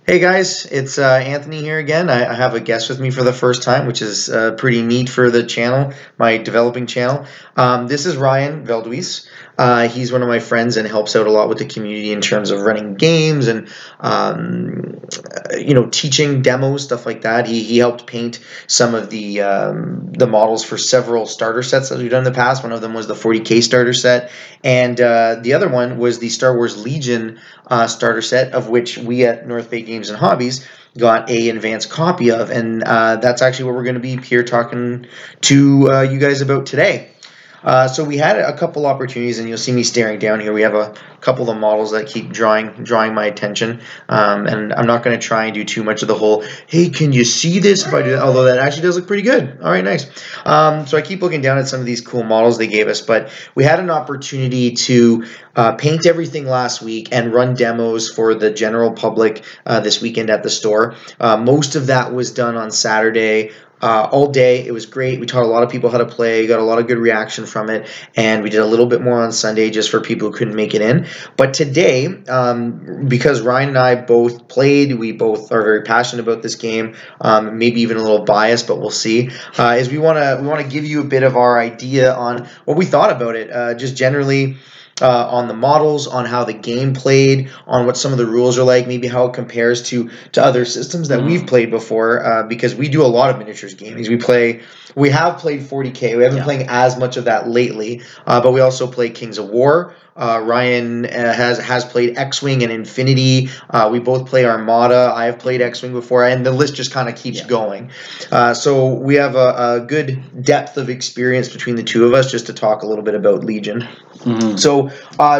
Hey guys, it's Anthony here again. I have a guest with me for the first time, which is pretty neat for the channel, my developing channel. This is Ryen Velduis. He's one of my friends and helps out a lot with the community in terms of running games and teaching demos, stuff like that. He helped paint some of the models for several starter sets that we've done in the past. One of them was the 40K starter set, and the other one was the Star Wars Legion starter set, of which we at North Bay Games and Hobbies got an advanced copy of, and that's actually what we're going to be here talking to you guys about today. So we had a couple opportunities, and you'll see me staring down here. We have a couple of models that keep drawing my attention, and I'm not going to try and do too much of the whole, hey, can you see this if I do that? Although that actually does look pretty good. All right, nice. So I keep looking down at some of these cool models they gave us, but we had an opportunity to paint everything last week and run demos for the general public this weekend at the store. Most of that was done on Saturday. All day. It was great. We taught a lot of people how to play, got a lot of good reaction from it, and we did a little bit more on Sunday just for people who couldn't make it in. But today, because Ryen and I both played, we both are very passionate about this game, maybe even a little biased, but we'll see, is we want to give you a bit of our idea on what we thought about it, just generally, on the models, on how the game played, on what some of the rules are like, maybe how it compares to other systems that we've played before, because we do a lot of miniatures gaming. We have played 40K. We haven't been playing as much of that lately, but we also play Kings of War. Ryen has played X-Wing and Infinity. We both play Armada. I have played X-Wing before, and the list just kind of keeps going. So we have a good depth of experience between the two of us just to talk a little bit about Legion. So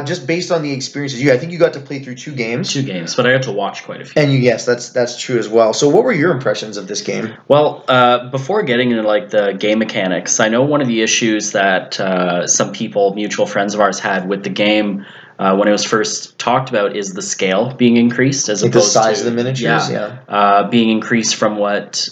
just based on the experiences, I think you got to play through two games. Two games, but I got to watch quite a few. And yes, that's true as well. So what were your impressions of this game? Well, before getting into like the game mechanics, I know one of the issues that some people, mutual friends of ours, had with the game when it was first talked about is the scale being increased as like opposed the size to of the miniatures, being increased from what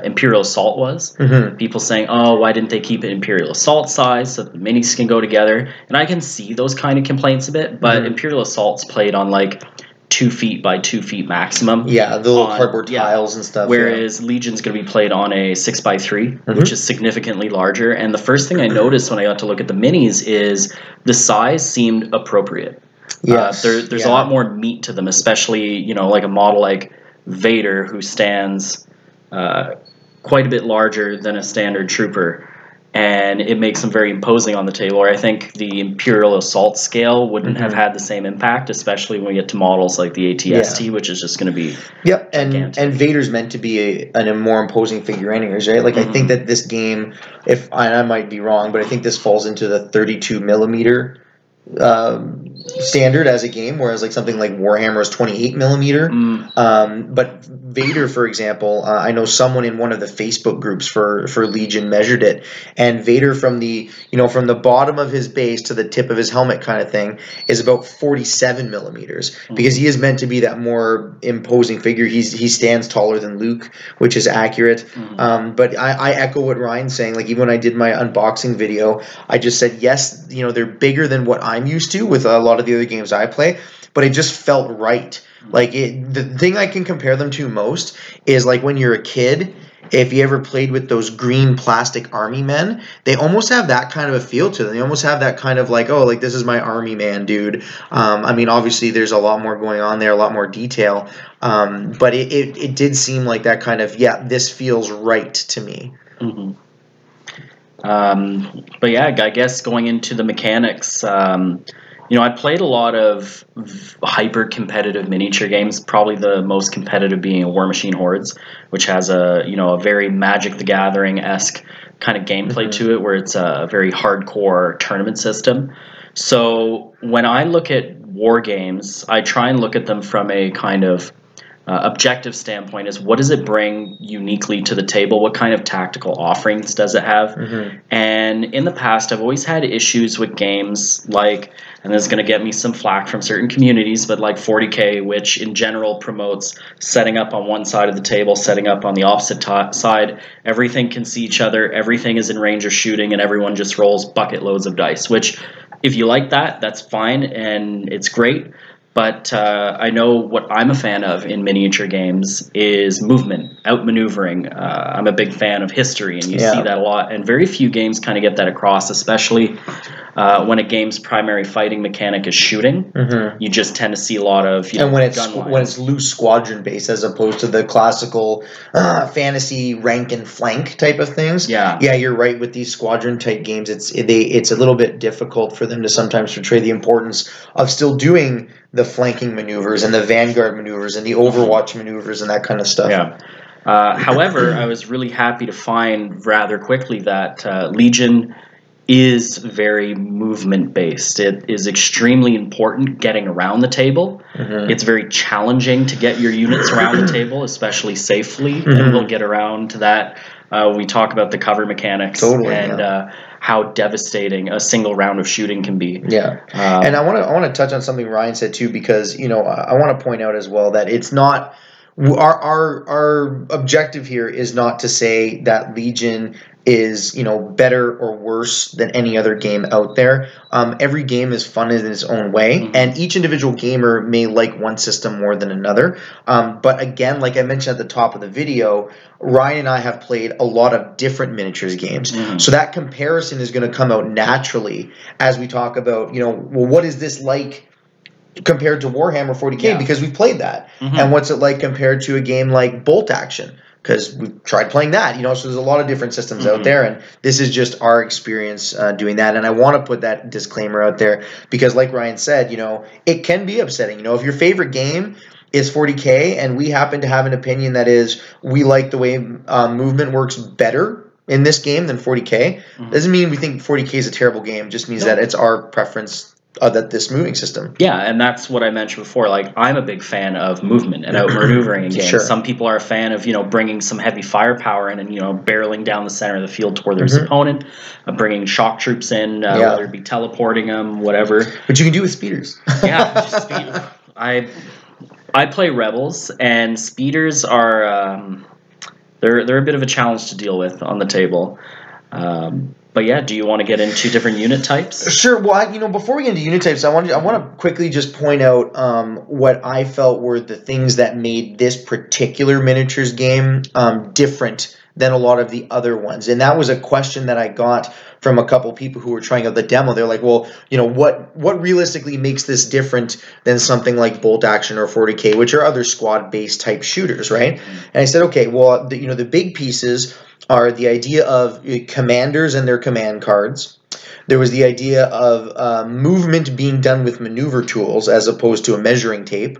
Imperial Assault was. People saying, "Oh, why didn't they keep it Imperial Assault size so the minis can go together?" And I can see those kind of complaints a bit, but Imperial Assault's played on like 2 feet by 2 feet maximum. Yeah, the little cardboard tiles and stuff. Whereas Legion's going to be played on a 6x3, which is significantly larger. And the first thing I noticed when I got to look at the minis is the size seemed appropriate. Yes. There's a lot more meat to them, especially, like a model like Vader, who stands quite a bit larger than a standard trooper. And it makes them very imposing on the table. Or I think the Imperial Assault scale wouldn't have had the same impact, especially when we get to models like the ATST, which is just going to be and Vader's meant to be a more imposing figure anyways, right? Like I think that this game, I might be wrong, but I think this falls into the 32 millimeter standard as a game, whereas like something like Warhammer is 28 millimeter. But Vader, for example, I know someone in one of the Facebook groups for Legion measured it, and Vader from the bottom of his base to the tip of his helmet kind of thing is about 47 millimeters, because he is meant to be that more imposing figure. He stands taller than Luke, which is accurate. But I echo what Ryen's saying. Like, even when I did my unboxing video, I just said, yes, they're bigger than what I'm used to with a lot of the other games I play, but it just felt right. Like, the thing I can compare them to most is like when you're a kid, if you ever played with those green plastic army men, they almost have that kind of a feel to them. They almost have that kind of like, oh, like, this is my army man, dude. I mean, obviously there's a lot more going on there, a lot more detail, but it did seem like that kind of, this feels right to me. But yeah, I guess going into the mechanics, I played a lot of hyper-competitive miniature games, probably the most competitive being a War Machine Hordes, which has a very Magic the Gathering-esque kind of gameplay to it, where it's a very hardcore tournament system. So when I look at war games, I try and look at them from a kind of objective standpoint. Is what does it bring uniquely to the table? What kind of tactical offerings does it have? And in the past, I've always had issues with games like, and this is going to get me some flack from certain communities, but like 40K, which in general promotes setting up on one side of the table, setting up on the opposite side. Everything can see each other. Everything is in range of shooting, and everyone just rolls bucket loads of dice, which if you like that, that's fine and it's great. But I know what I'm a fan of in miniature games is movement, outmaneuvering. I'm a big fan of history, and you see that a lot. And very few games kind of get that across, especially when a game's primary fighting mechanic is shooting. You just tend to see a lot of and when it's loose squadron based as opposed to the classical fantasy rank and flank type of things. Yeah, you're right. With these squadron type games, it's a little bit difficult for them to sometimes portray the importance of still doing the flanking maneuvers and the vanguard maneuvers and the overwatch maneuvers and that kind of stuff. Yeah. However, I was really happy to find rather quickly that Legion is very movement based. It is extremely important getting around the table. It's very challenging to get your units around the table, especially safely, and we'll get around to that. We talk about the cover mechanics and how devastating a single round of shooting can be. And I want to touch on something Ryan said too, because I want to point out as well that it's not our objective here is not to say that Legion is better or worse than any other game out there. Every game is fun in its own way, and each individual gamer may like one system more than another. But again, like I mentioned at the top of the video, Ryan and I have played a lot of different miniatures games, so that comparison is going to come out naturally as we talk about well, what is this like compared to Warhammer 40K, because we've played that, and what's it like compared to a game like Bolt Action, because we've tried playing that, so there's a lot of different systems out there, and this is just our experience doing that. And I want to put that disclaimer out there because, like Ryan said, it can be upsetting. If your favorite game is 40K and we happen to have an opinion that is we like the way movement works better in this game than 40K, doesn't mean we think 40K is a terrible game. Just means that it's our preference that this moving system. Yeah, and that's what I mentioned before. Like, I'm a big fan of movement and outmaneuvering in games. Some people are a fan of, bringing some heavy firepower in and, barreling down the center of the field toward their opponent, bringing shock troops in, whether it be teleporting them, whatever. But you can do with speeders. I play Rebels, and speeders are they're a bit of a challenge to deal with on the table. But yeah, do you want to get into different unit types? Sure. Well, before we get into unit types, I want to quickly just point out what I felt were the things that made this particular miniatures game different than a lot of the other ones. And that was a question that I got from a couple people who were trying out the demo. They're like, well, what realistically makes this different than something like Bolt Action or 40K, which are other squad-based type shooters, right? And I said, okay, well, the big pieces are the idea of commanders and their command cards. There was the idea of movement being done with maneuver tools as opposed to a measuring tape.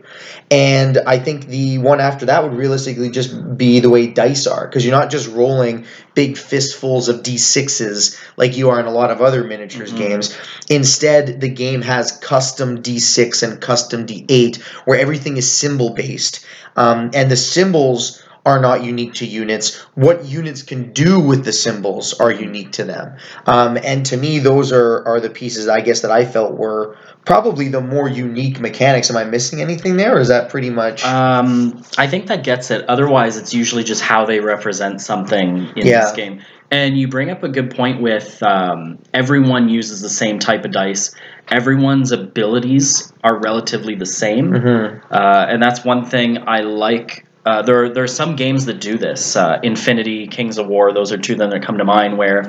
And I think the one after that would realistically just be the way dice are, because you're not just rolling big fistfuls of D6s like you are in a lot of other miniatures games. Instead, the game has custom D6 and custom D8 where everything is symbol-based. And the symbols are not unique to units. What units can do with the symbols are unique to them. And to me, those are the pieces, I guess, that I felt were probably the more unique mechanics. Am I missing anything there, or is that pretty much... I think that gets it. Otherwise, it's usually just how they represent something in this game. And you bring up a good point with everyone uses the same type of dice. Everyone's abilities are relatively the same. And that's one thing I like. There are some games that do this. Infinity, Kings of War, those are two that come to mind, where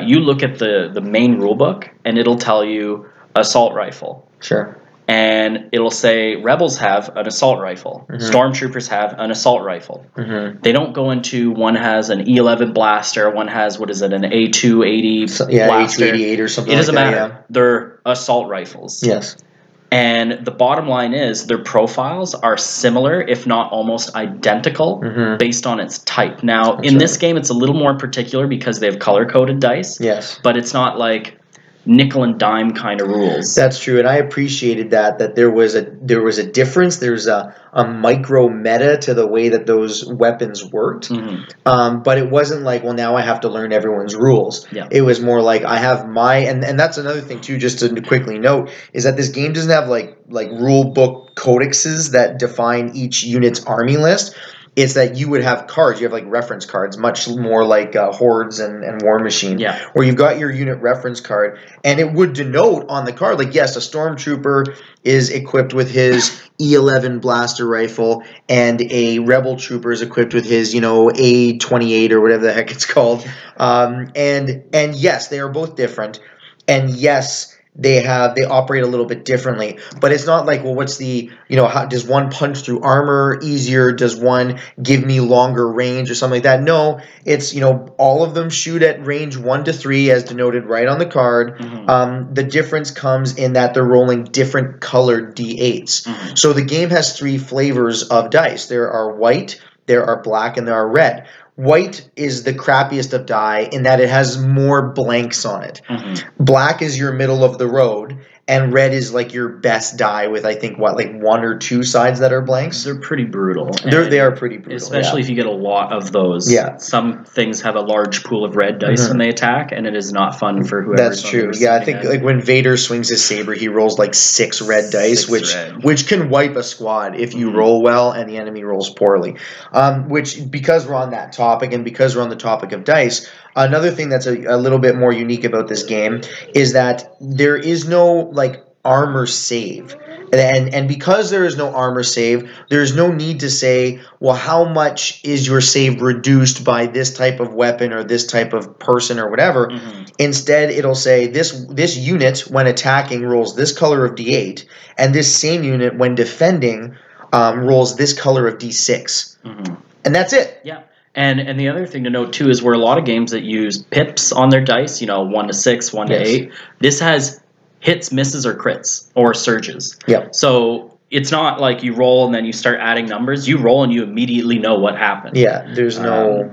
you look at the main rulebook and it'll tell you assault rifle. Sure. And it'll say Rebels have an assault rifle. Stormtroopers have an assault rifle. They don't go into one has an E11 blaster, one has, what is it, an A280 blaster. A288 or something like that. It doesn't matter. Yeah. They're assault rifles. Yes. And the bottom line is their profiles are similar, if not almost identical, based on its type. Now, in this game, it's a little more particular because they have color-coded dice. Yes. But it's not like nickel and dime kind of rules. That's true, and I appreciated that there was a difference. There's a micro meta to the way that those weapons worked, but it wasn't like, well, now I have to learn everyone's rules. It was more like I have my and that's another thing too. Just to quickly note is that this game doesn't have like rule book codexes that define each unit's army list. It's that you would have cards. You have like reference cards, much more like Hordes and War Machine, where you've got your unit reference card, and it would denote on the card, like, yes, a stormtrooper is equipped with his E11 blaster rifle, and a rebel trooper is equipped with his, A28 or whatever the heck it's called. And yes, they are both different, and yes, they operate a little bit differently, but it's not like, well, what's the, how does one punch through armor easier? Does one give me longer range or something like that? No, it's, all of them shoot at range 1 to 3 as denoted right on the card. The difference comes in that they're rolling different colored D8s. So the game has 3 flavors of dice. There are white, there are black, and there are red. White is the crappiest of die in that it has more blanks on it. Black is your middle of the road, and red is like your best die with, I think, like 1 or 2 sides that are blanks. They're pretty brutal. They are pretty brutal. Especially if you get a lot of those. Yeah. Some things have a large pool of red dice when they attack, and it is not fun for whoever. That's true. Yeah, I think like when Vader swings his saber, he rolls like 6 red dice, which can wipe a squad if you roll well and the enemy rolls poorly. Which, because we're on that topic and because we're on the topic of dice, another thing that's a little bit more unique about this game is that there is no like armor save. And because there is no armor save, there's no need to say, well, how much is your save reduced by this type of weapon or this type of person or whatever. Instead, it'll say this unit, when attacking, rolls this color of D8, and this same unit, when defending, rolls this color of D6. And that's it. Yeah. And the other thing to note, too, is where a lot of games that use pips on their dice, 1 to 6, 1 to 8, this has hits, misses, or crits, or surges. So it's not like you roll and then you start adding numbers. You roll and you immediately know what happened. Yeah, there's no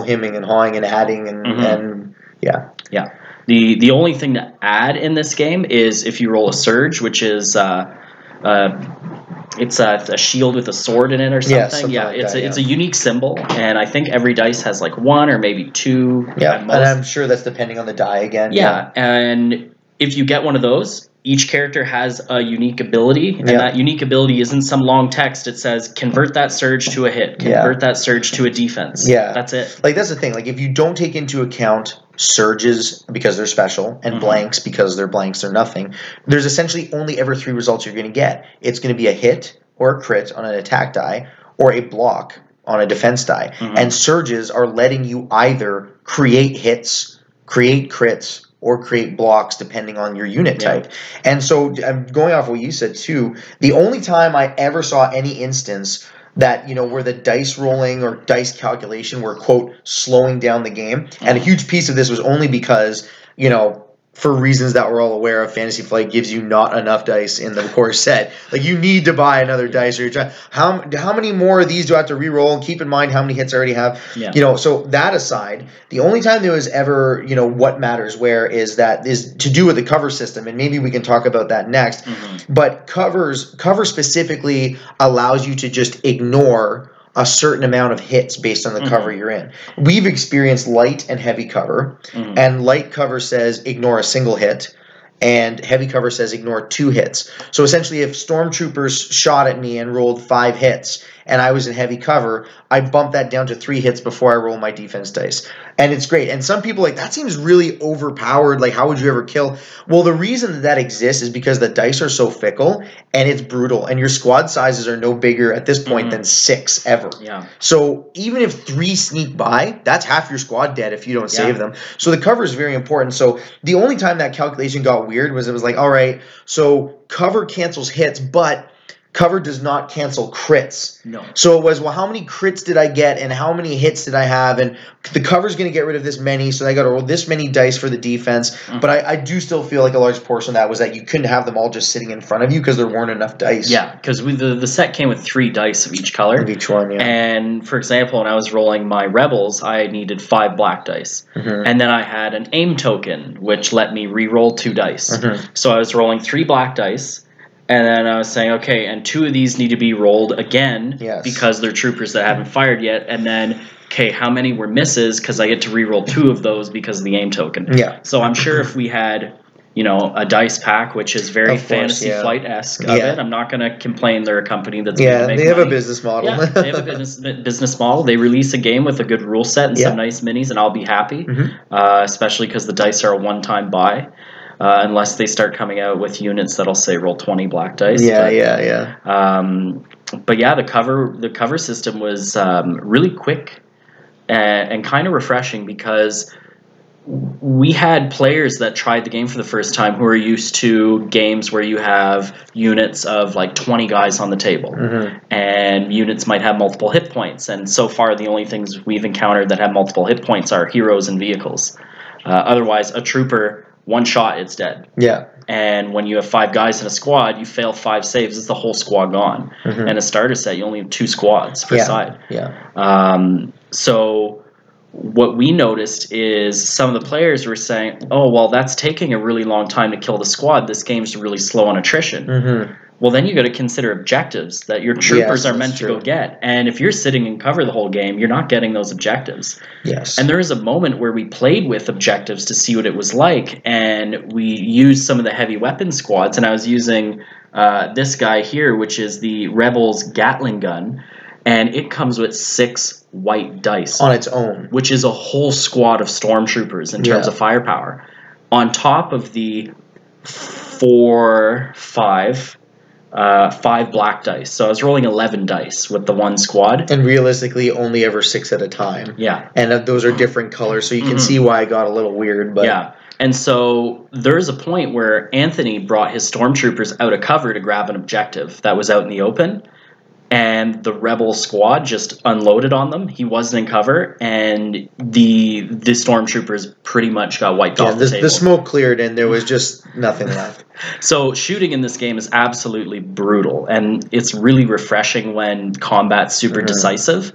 hemming and hawing and adding and yeah. The only thing to add in this game is if you roll a surge, which is it's a shield with a sword in it or something. It's a unique symbol, and I think every dice has like 1 or maybe 2. And I'm sure that's depending on the die again. And if you get one of those, each character has a unique ability, and that unique ability isn't some long text. It says, convert that surge to a hit, convert that surge to a defense. That's it. Like, that's the thing. Like, if you don't take into account surges because they're special and blanks because they're blanks, they're nothing, there's essentially only ever 3 results you're going to get. It's going to be a hit or a crit on an attack die or a block on a defense die. And surges are letting you either create hits, create crits, or create blocks depending on your unit type. And so, going off what you said too, the only time I ever saw any instance that, where the dice rolling or dice calculation were, quote, slowing down the game, and a huge piece of this was only because, for reasons that we're all aware of, Fantasy Flight gives you not enough dice in the core set. Like, you need to buy another dice, or you're trying. How many more of these do I have to re-roll? And keep in mind how many hits I already have. So that aside, the only time there was ever, what matters where is to do with the cover system, and maybe we can talk about that next. But cover specifically allows you to just ignore a certain amount of hits based on the cover you're in. We've experienced light and heavy cover, and light cover says ignore a single hit, and heavy cover says ignore 2 hits. So essentially, if stormtroopers shot at me and rolled 5 hits, and I was in heavy cover, I bump that down to 3 hits before I roll my defense dice. And it's great. And some people are like, that seems really overpowered. Like, how would you ever kill? Well, the reason that exists is because the dice are so fickle, and it's brutal. And your squad sizes are no bigger at this point than 6 ever. So even if 3 sneak by, that's half your squad dead if you don't save them. So the cover is very important. So the only time that calculation got weird was it was like, all right, so cover cancels hits, but cover does not cancel crits. So it was, well, how many crits did I get and how many hits did I have? And the cover's going to get rid of this many, so I got to roll this many dice for the defense. But I do still feel like a large portion of that was that you couldn't have them all just sitting in front of you because there weren't enough dice. Because the set came with 3 dice of each color. Of each one, And, for example, when I was rolling my Rebels, I needed 5 black dice. And then I had an aim token, which let me re-roll 2 dice. So I was rolling 3 black dice. And then I was saying, okay, and 2 of these need to be rolled again because they're troopers that haven't fired yet. And then, okay, how many were misses? Because I get to re-roll 2 of those because of the aim token. So I'm sure if we had a dice pack, which is very Of course, Fantasy yeah. Flight-esque of Yeah. it. I'm not going to complain. They're a company that's made to make they have money. a business model. Yeah, they have a business model. They release a game with a good rule set and some nice minis, and I'll be happy, especially because the dice are a one-time buy. Unless they start coming out with units that'll say roll 20 black dice. Yeah. But yeah, the cover system was really quick and kind of refreshing, because we had players that tried the game for the first time who are used to games where you have units of like 20 guys on the table, and units might have multiple hit points. And so far, the only things we've encountered that have multiple hit points are heroes and vehicles. Otherwise, a trooper, one shot, it's dead. Yeah. And when you have 5 guys in a squad, you fail 5 saves, it's the whole squad gone. And a starter set, you only have 2 squads per side. So what we noticed is some of the players were saying, oh, well, that's taking a really long time to kill the squad. This game's really slow on attrition. Well, then you got to consider objectives that your troopers are meant to go get. And if you're sitting in cover the whole game, you're not getting those objectives. Yes. And there was a moment where we played with objectives to see what it was like, and we used some of the heavy weapon squads, and I was using this guy here, which is the Rebels Gatling Gun, and it comes with 6 white dice. On its own. Which is a whole squad of stormtroopers in terms of firepower. On top of the 5 black dice. So I was rolling 11 dice with the one squad. And realistically, only ever 6 at a time. Yeah. And those are different colors, so you can see why it got a little weird. But yeah. And so there's a point where Anthony brought his stormtroopers out of cover to grab an objective that was out in the open. And the rebel squad just unloaded on them. He wasn't in cover, and the stormtroopers pretty much got wiped off the table. The smoke cleared, and there was just nothing left. So shooting in this game is absolutely brutal, and it's really refreshing when combat's super decisive.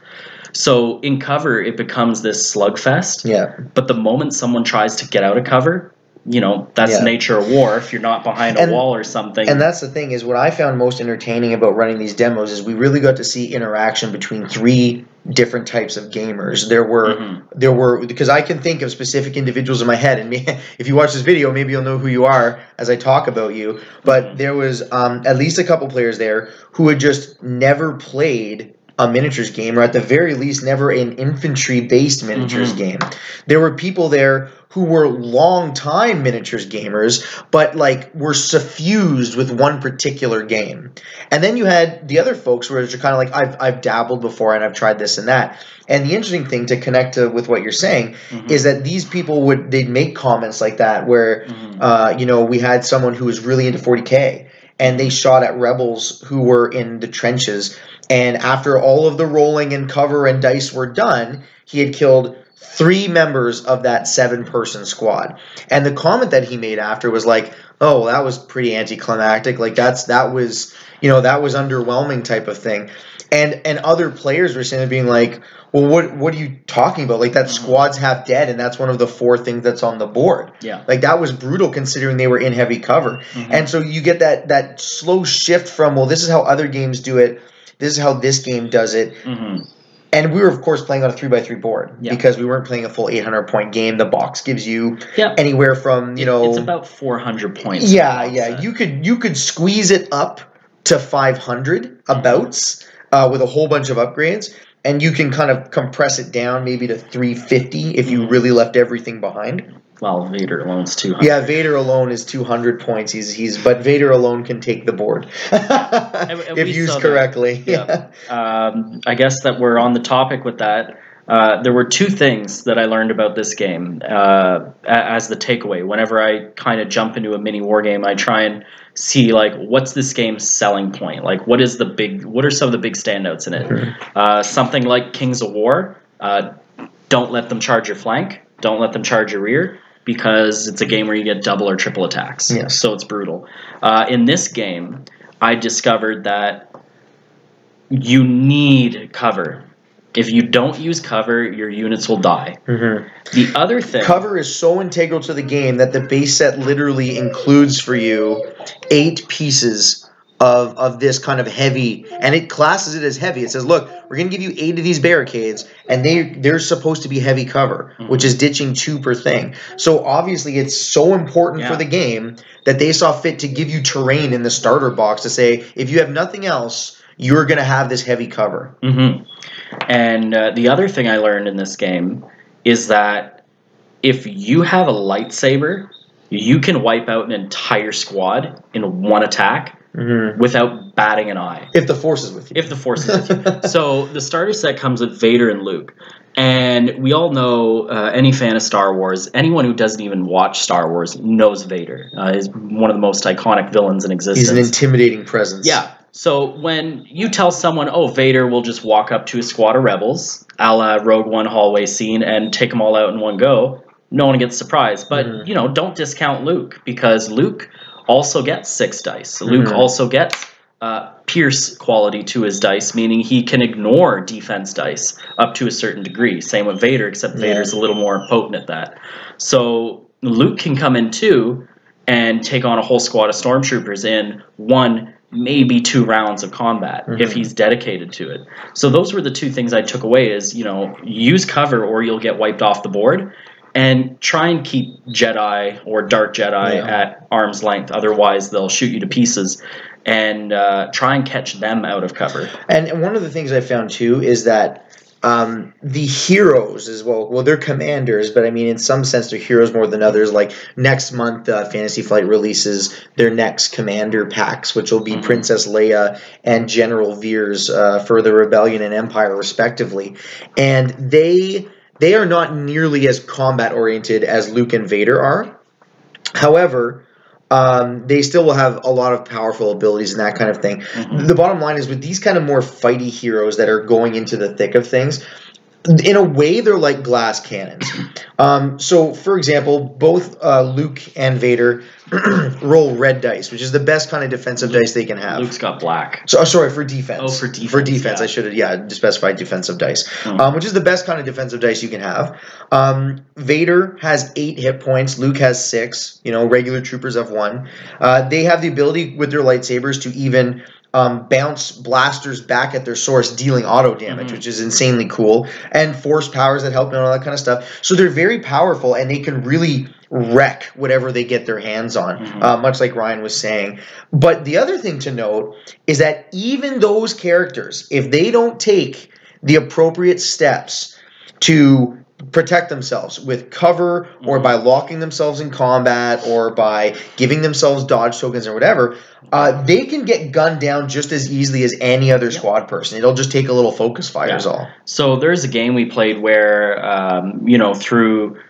So in cover, it becomes this slugfest. Yeah. But the moment someone tries to get out of cover, that's the nature of war. If you're not behind a wall or something. And that's the thing, is what I found most entertaining about running these demos is we really got to see interaction between 3 different types of gamers. There were, because I can think of specific individuals in my head, and if you watch this video, maybe you'll know who you are as I talk about you. But there was at least a couple players there who had just never played a miniatures game, or at the very least never an infantry-based miniatures game. There were people there who were long-time miniatures gamers, but were suffused with one particular game. And then you had the other folks who were just kind of like, I've dabbled before and I've tried this and that. And the interesting thing to connect to with what you're saying is that these people they'd make comments like that where, we had someone who was really into 40K, and they shot at rebels who were in the trenches. And after all of the rolling and cover and dice were done, he had killed 3 members of that 7-person squad. And the comment that he made after was like, oh, that was pretty anticlimactic. That was underwhelming type of thing. And other players were saying, being like, well, what are you talking about? That squad's half dead, and that's one of the 4 things that's on the board. Yeah. That was brutal considering they were in heavy cover. And so you get that slow shift from, well, this is how other games do it. This is how this game does it. And we were, of course, playing on a 3x3 board because we weren't playing a full 800-point game. The box gives you anywhere from, it's about 400 points. Yeah. You could squeeze it up to 500 abouts with a whole bunch of upgrades. And you can kind of compress it down maybe to 350 if you really left everything behind. Well, Vader alone's 200. Yeah, Vader alone is 200 points. But Vader alone can take the board if used correctly. Yeah. I guess that we're on the topic with that. There were 2 things that I learned about this game as the takeaway. Whenever I kind of jump into a mini war game, I try and see what's this game's selling point? What are some of the big standouts in it? Something like Kings of War. Don't let them charge your flank. Don't let them charge your rear, because it's a game where you get double or triple attacks. Yes. So it's brutal. In this game, I discovered that you need cover. If you don't use cover, your units will die. The other thing... Cover is so integral to the game that the base set literally includes for you 8 pieces of this kind of heavy, and it classes it as heavy. It says, look, we're going to give you 8 of these barricades, and they're supposed to be heavy cover, which is ditching 2 per thing. So obviously it's so important for the game that they saw fit to give you terrain in the starter box to say, if you have nothing else, you're going to have this heavy cover. And the other thing I learned in this game is that if you have a lightsaber, you can wipe out an entire squad in one attack without batting an eye. If the Force is with you. If the Force is with you. So the starter set comes with Vader and Luke. And we all know, any fan of Star Wars, anyone who doesn't even watch Star Wars knows Vader. Is one of the most iconic villains in existence. He's an intimidating presence. Yeah. So when you tell someone, oh, Vader will just walk up to a squad of rebels, a la Rogue One hallway scene, and take them all out in one go, no one gets surprised. But, you know, don't discount Luke, because Luke also gets 6 dice. Luke also gets pierce quality to his dice, meaning he can ignore defense dice up to a certain degree. Same with Vader, except Vader's a little more potent at that. So Luke can come in too and take on a whole squad of stormtroopers in 1, maybe 2 rounds of combat if he's dedicated to it. So those were the 2 things I took away is, you know, use cover or you'll get wiped off the board. And try and keep Jedi or Dark Jedi at arm's length. Otherwise, they'll shoot you to pieces. And try and catch them out of cover. And one of the things I found, too, is that the heroes as well, they're commanders, but I mean, in some sense, they're heroes more than others. Like next month, Fantasy Flight releases their next commander packs, which will be Princess Leia and General Veers for the Rebellion and Empire, respectively. And they are not nearly as combat-oriented as Luke and Vader are. However, they still will have a lot of powerful abilities and that kind of thing. The bottom line is with these kind of more fighty heroes that are going into the thick of things, in a way, they're like glass cannons. So, for example, both Luke and Vader roll red dice, which is the best kind of defensive dice they can have. Luke's got black. So, sorry, for defense. Oh, for defense. For defense, I should have, specified defensive dice, which is the best kind of defensive dice you can have. Vader has 8 hit points. Luke has 6. You know, regular troopers have 1. They have the ability with their lightsabers to even bounce blasters back at their source, dealing auto damage, which is insanely cool, and force powers that help and all that kind of stuff. So they're very powerful, and they can really wreck whatever they get their hands on, much like Ryan was saying. But the other thing to note is that even those characters, if they don't take the appropriate steps to protect themselves with cover or by locking themselves in combat or by giving themselves dodge tokens or whatever, they can get gunned down just as easily as any other squad person. It'll just take a little focus fire is all. So there's a game we played where, you know, through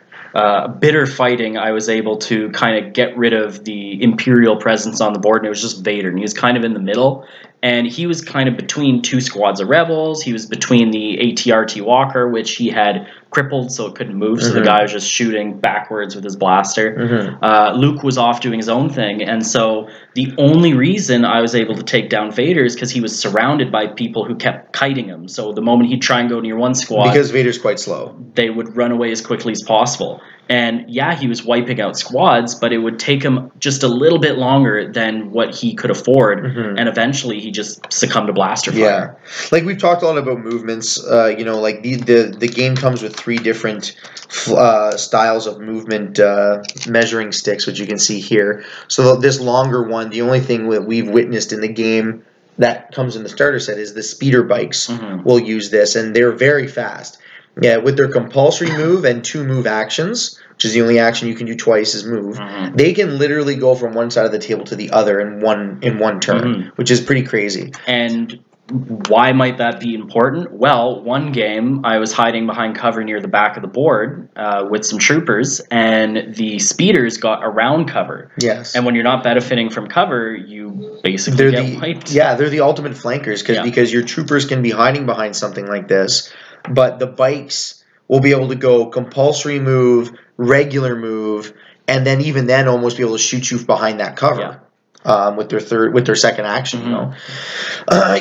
bitter fighting, I was able to kind of get rid of the Imperial presence on the board, and it was just Vader, and he was kind of in the middle. And he was kind of between 2 squads of rebels. He was between the ATRT Walker, which he had crippled so it couldn't move, so the guy was just shooting backwards with his blaster. Luke was off doing his own thing, and so the only reason I was able to take down Vader is because he was surrounded by people who kept kiting him. So the moment he'd try and go near one squad... Because Vader's quite slow. They would run away as quickly as possible. And yeah, he was wiping out squads, but it would take him just a little bit longer than what he could afford, and eventually he just succumbed to blaster fire. Yeah, like we've talked a lot about movements. You know, like the game comes with 3 different styles of movement measuring sticks, which you can see here. So this longer one, the only thing that we've witnessed in the game that comes in the starter set is the speeder bikes will use this, and they're very fast. Yeah, with their compulsory move and 2 move actions, which is the only action you can do twice is move, they can literally go from one side of the table to the other in one turn, which is pretty crazy. And why might that be important? Well, one game I was hiding behind cover near the back of the board with some troopers, and the speeders got around cover. Yes. And when you're not benefiting from cover, you basically get wiped. Yeah, they're the ultimate flankers because your troopers can be hiding behind something like this, but the bikes will be able to go compulsory move, regular move, and then even then almost be able to shoot you behind that cover. With their second action, you know.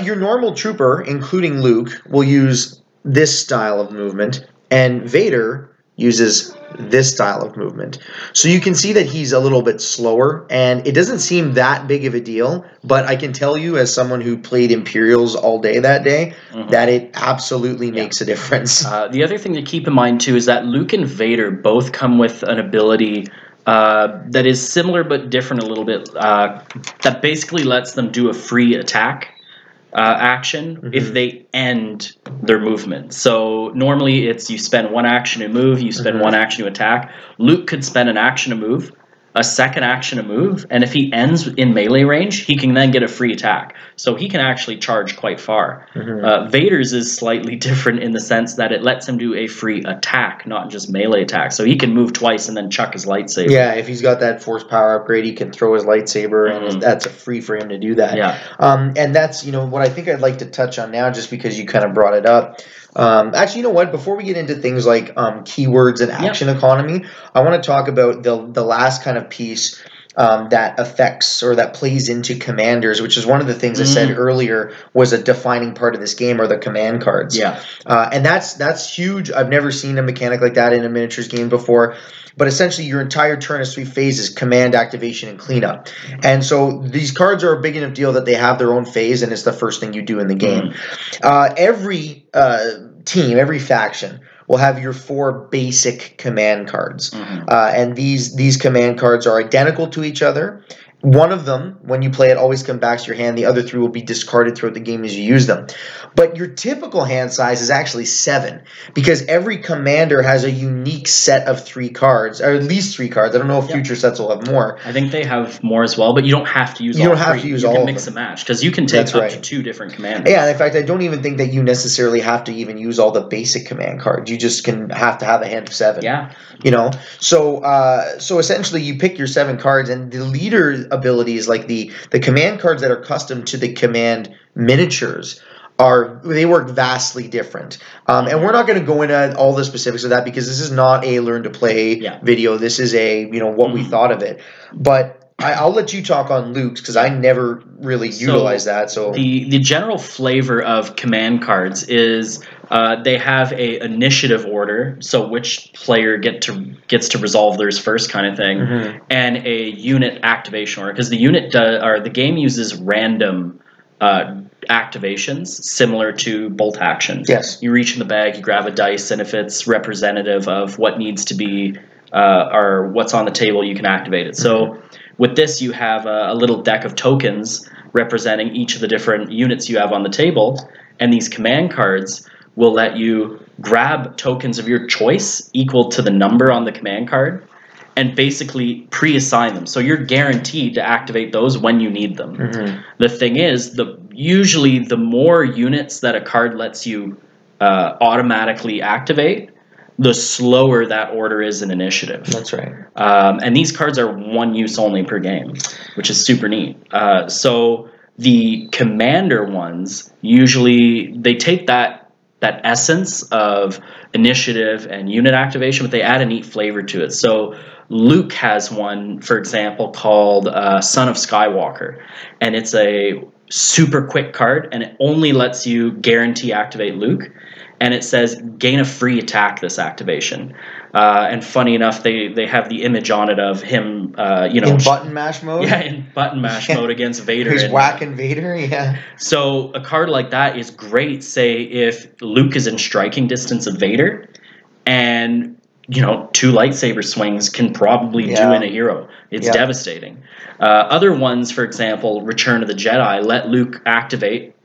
Your normal trooper, including Luke, will use this style of movement, and Vader uses this style of movement. So you can see that he's a little bit slower, and it doesn't seem that big of a deal, but I can tell you as someone who played Imperials all day that day, that it absolutely makes a difference. The other thing to keep in mind, too, is that Luke and Vader both come with an ability that is similar but different a little bit, that basically lets them do a free attack action if they end their movement. So normally it's you spend one action to move, you spend one action to attack. Luke could spend an action to move, a second action to move, and if he ends in melee range, he can then get a free attack. So he can actually charge quite far. Vader's is slightly different in the sense that it lets him do a free attack, not just melee attack. So he can move twice and then chuck his lightsaber. Yeah, if he's got that force power upgrade, he can throw his lightsaber, and that's a free for him to do that. Yeah. And that's, what I think I'd like to touch on now, just because you kind of brought it up. Actually, you know what? Before we get into things like keywords and action economy, I want to talk about the last kind of piece that affects or that plays into commanders, which is one of the things I said earlier was a defining part of this game, are the command cards. Yeah. And that's huge. I've never seen a mechanic like that in a miniatures game before. But essentially, your entire turn has 3 phases: command, activation, and cleanup. And so these cards are a big enough deal that they have their own phase, and it's the first thing you do in the game. Every team, every faction will have your 4 basic command cards. And these command cards are identical to each other. One of them, when you play it, always comes back to your hand. The other 3 will be discarded throughout the game as you use them. But your typical hand size is actually 7, because every commander has a unique set of 3 cards, or at least 3 cards. I don't know if future sets will have more. I think they have more as well, but you don't have to use all 3. You don't have to use all of them. You can mix and match, because you can take up to 2 different commanders. Yeah, in fact, I don't even think that you necessarily have to even use all the basic command cards. You just have to have a hand of 7. Yeah. So essentially you pick your 7 cards, and the leader abilities, like the command cards that are custom to the command miniatures, they work vastly different. And we're not going to go into all the specifics of that, because this is not a learn to play video. This is a what we thought of it. But I'll let you talk on Luke's, because I never really utilized that. So the general flavor of command cards is they have a initiative order, so which player gets to resolve theirs first, kind of thing, and a unit activation order, because the game uses random activations similar to bolt actions. Yes. You reach in the bag, you grab a dice, and if it's representative of what needs to be or what's on the table, you can activate it. So with this, you have a little deck of tokens representing each of the different units you have on the table, and these command cards will let you grab tokens of your choice equal to the number on the command card and basically pre-assign them. So you're guaranteed to activate those when you need them. The thing is, usually the more units that a card lets you automatically activate, the slower that order is in initiative. That's right. And these cards are 1 use only per game, which is super neat. So the commander ones, usually they take that essence of initiative and unit activation, but they add a neat flavor to it. So Luke has one, for example, called Son of Skywalker, and it's a super quick card, and it only lets you guarantee activate Luke, and it says gain a free attack this activation. And funny enough, they have the image on it of him, in button mash mode. Yeah, in button mash mode against Vader. He's whacking Vader. Yeah. So a card like that is great. Say if Luke is in striking distance of Vader, and 2 lightsaber swings can probably do in a hero. It's devastating. Other ones, for example, Return of the Jedi, let Luke activate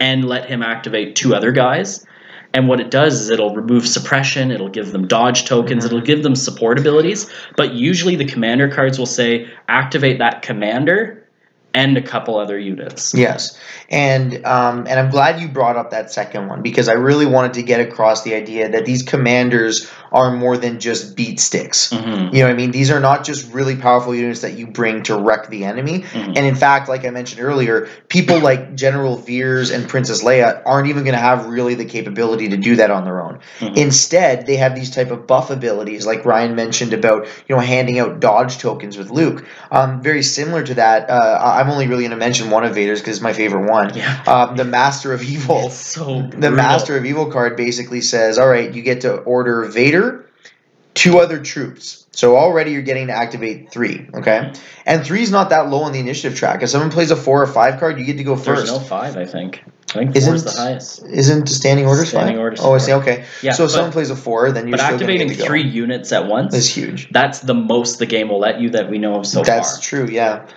and let him activate 2 other guys. And what it does is it'll remove suppression, it'll give them dodge tokens, it'll give them support abilities, but usually the commander cards will say activate that commander and a couple other units. Yes, and I'm glad you brought up that second one, because I really wanted to get across the idea that these commanders are more than just beat sticks. You know what I mean? These are not just really powerful units that you bring to wreck the enemy. And in fact, like I mentioned earlier, people like General Veers and Princess Leia aren't even going to have really the capability to do that on their own. Instead, they have these type of buff abilities, like Ryan mentioned about handing out dodge tokens with Luke. Very similar to that. I'm only really going to mention one of Vader's because it's my favorite one. The Master of Evil. So the Master of Evil card basically says, all right, you get to order Vader 2 other troops. So already you're getting to activate 3, okay? And 3 is not that low on the initiative track. If someone plays a 4 or 5 card, you get to go first. There's no 5, I think. I think 4 is the highest. Isn't standing orders 5? Standing orders Oh, I see. Okay. Yeah, so if someone plays a 4, then you're still activating get to go. 3 units at once is huge. That's the most the game will let you that we know of so far. That's true, yeah.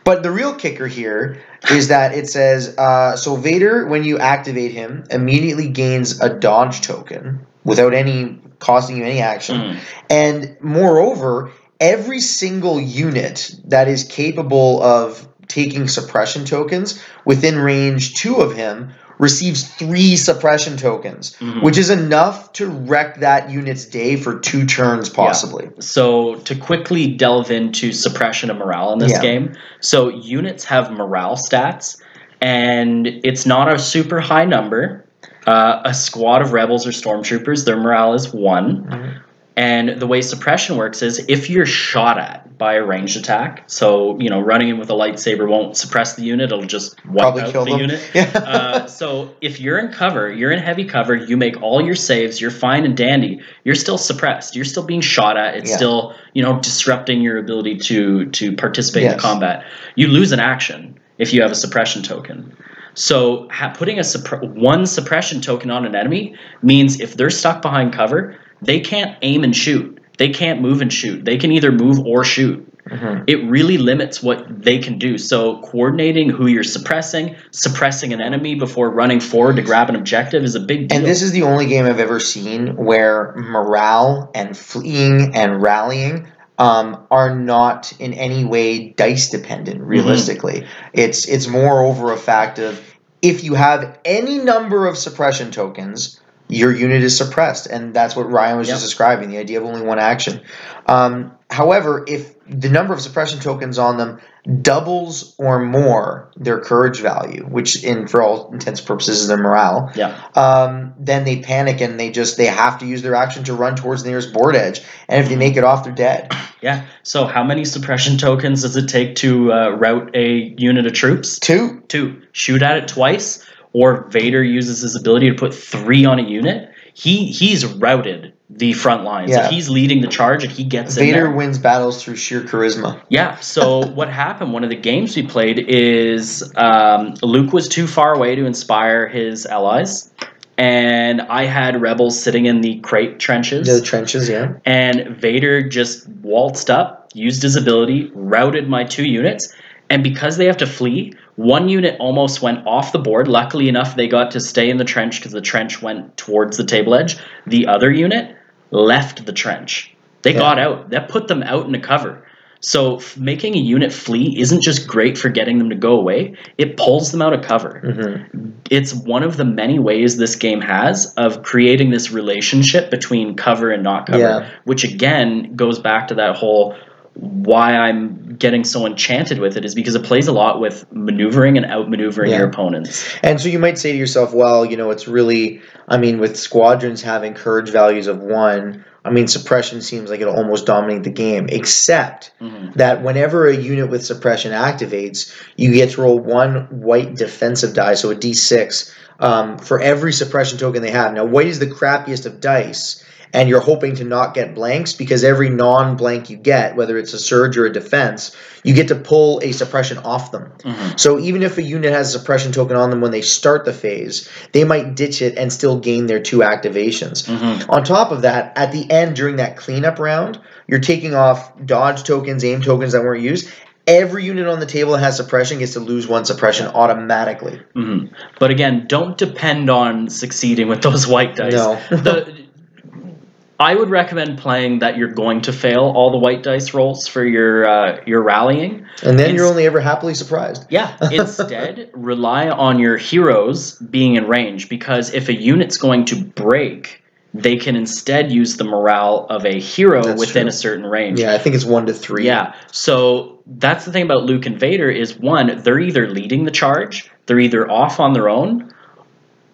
But the real kicker here is that it says, so Vader, when you activate him, immediately gains a dodge token without any costing you any action. And moreover, every single unit that is capable of taking suppression tokens within range 2 of him receives 3 suppression tokens, which is enough to wreck that unit's day for 2 turns possibly. Yeah. So to quickly delve into suppression and morale in this game, so units have morale stats, and it's not a super high number. A squad of rebels or stormtroopers, their morale is 1. And the way suppression works is if you're shot at by a ranged attack, so, you know, running in with a lightsaber won't suppress the unit, it'll just wipe out the unit. So if you're in cover, you're in heavy cover, you make all your saves, you're fine and dandy, you're still suppressed. You're still being shot at. It's still, you know, disrupting your ability to participate in the combat. You lose an action if you have a suppression token. So putting one suppression token on an enemy means if they're stuck behind cover, they can't aim and shoot. They can't move and shoot. They can either move or shoot. It really limits what they can do. So coordinating who you're suppressing an enemy before running forward to grab an objective is a big deal. And this is the only game I've ever seen where morale and fleeing and rallying are not in any way dice dependent, realistically. It's more over a fact of if you have any number of suppression tokens, your unit is suppressed, and that's what Ryen was just describing, the idea of only 1 action. However, if the number of suppression tokens on them doubles or more their courage value, which for all intents and purposes is their morale, then they panic and they have to use their action to run towards the nearest board edge, and if they make it off, they're dead. Yeah. So how many suppression tokens does it take to rout a unit of troops? 2. 2. Shoot at it twice, or Vader uses his ability to put 3 on a unit. He's routed the front lines. Yeah. He's leading the charge and he gets in there. Vader wins battles through sheer charisma. Yeah, so what happened, one of the games we played is Luke was too far away to inspire his allies, and I had rebels sitting in the crate trenches. The trenches, yeah. And Vader just waltzed up, used his ability, routed my 2 units, and because they have to flee, 1 unit almost went off the board. Luckily enough, they got to stay in the trench because the trench went towards the table edge. The other unit left the trench. They got out. That put them out into cover. So making a unit flee isn't just great for getting them to go away. It pulls them out of cover. It's one of the many ways this game has of creating this relationship between cover and not cover, which again goes back to that whole why I'm getting so enchanted with it is because it plays a lot with maneuvering and outmaneuvering your opponents. And so you might say to yourself, well, you know, it's really, I mean, with squadrons having courage values of 1, I mean, suppression seems like it'll almost dominate the game, except that whenever a unit with suppression activates, you get to roll 1 white defensive die, so a d6, for every suppression token they have. Now, white is the crappiest of dice, and you're hoping to not get blanks because every non-blank you get, whether it's a surge or a defense, you get to pull a suppression off them. So even if a unit has a suppression token on them when they start the phase, they might ditch it and still gain their 2 activations. On top of that, at the end during that cleanup round, you're taking off dodge tokens, aim tokens that weren't used. Every unit on the table that has suppression gets to lose 1 suppression automatically. But again, don't depend on succeeding with those white dice. No. I would recommend playing that you're going to fail all the white dice rolls for your rallying. And then you're only ever happily surprised. Yeah. Instead, rely on your heroes being in range, because if a unit's going to break, they can instead use the morale of a hero within a certain range. Yeah, I think it's 1 to 3. Yeah. So that's the thing about Luke and Vader is, 1, they're either leading the charge, they're either off on their own,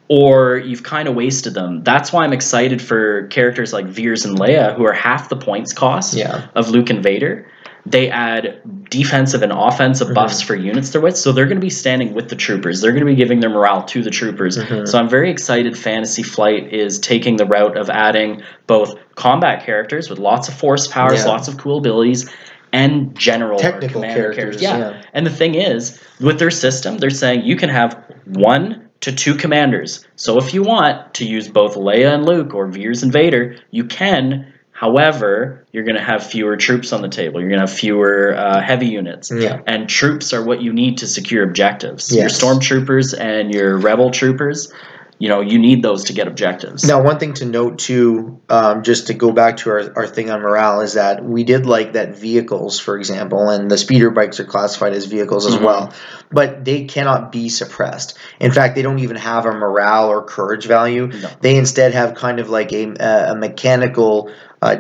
or you've kind of wasted them. That's why I'm excited for characters like Veers and Leia, who are half the points cost of Luke and Vader, They add defensive and offensive buffs for units they're with, so they're going to be standing with the troopers. They're going to be giving their morale to the troopers. So I'm very excited Fantasy Flight is taking the route of adding both combat characters with lots of force powers, lots of cool abilities, and general technical or commander characters. Yeah. And the thing is, with their system, they're saying you can have 1 to 2 commanders. So if you want to use both Leia and Luke or Veers and Vader, you can. However, you're going to have fewer troops on the table. You're going to have fewer heavy units. And troops are what you need to secure objectives. Your stormtroopers and your rebel troopers, you need those to get objectives. Now, one thing to note, too, just to go back to our thing on morale, is that we did like that vehicles, for example, and the speeder bikes are classified as vehicles as well, but they cannot be suppressed. In fact, they don't even have a morale or courage value. No. They instead have kind of like a mechanical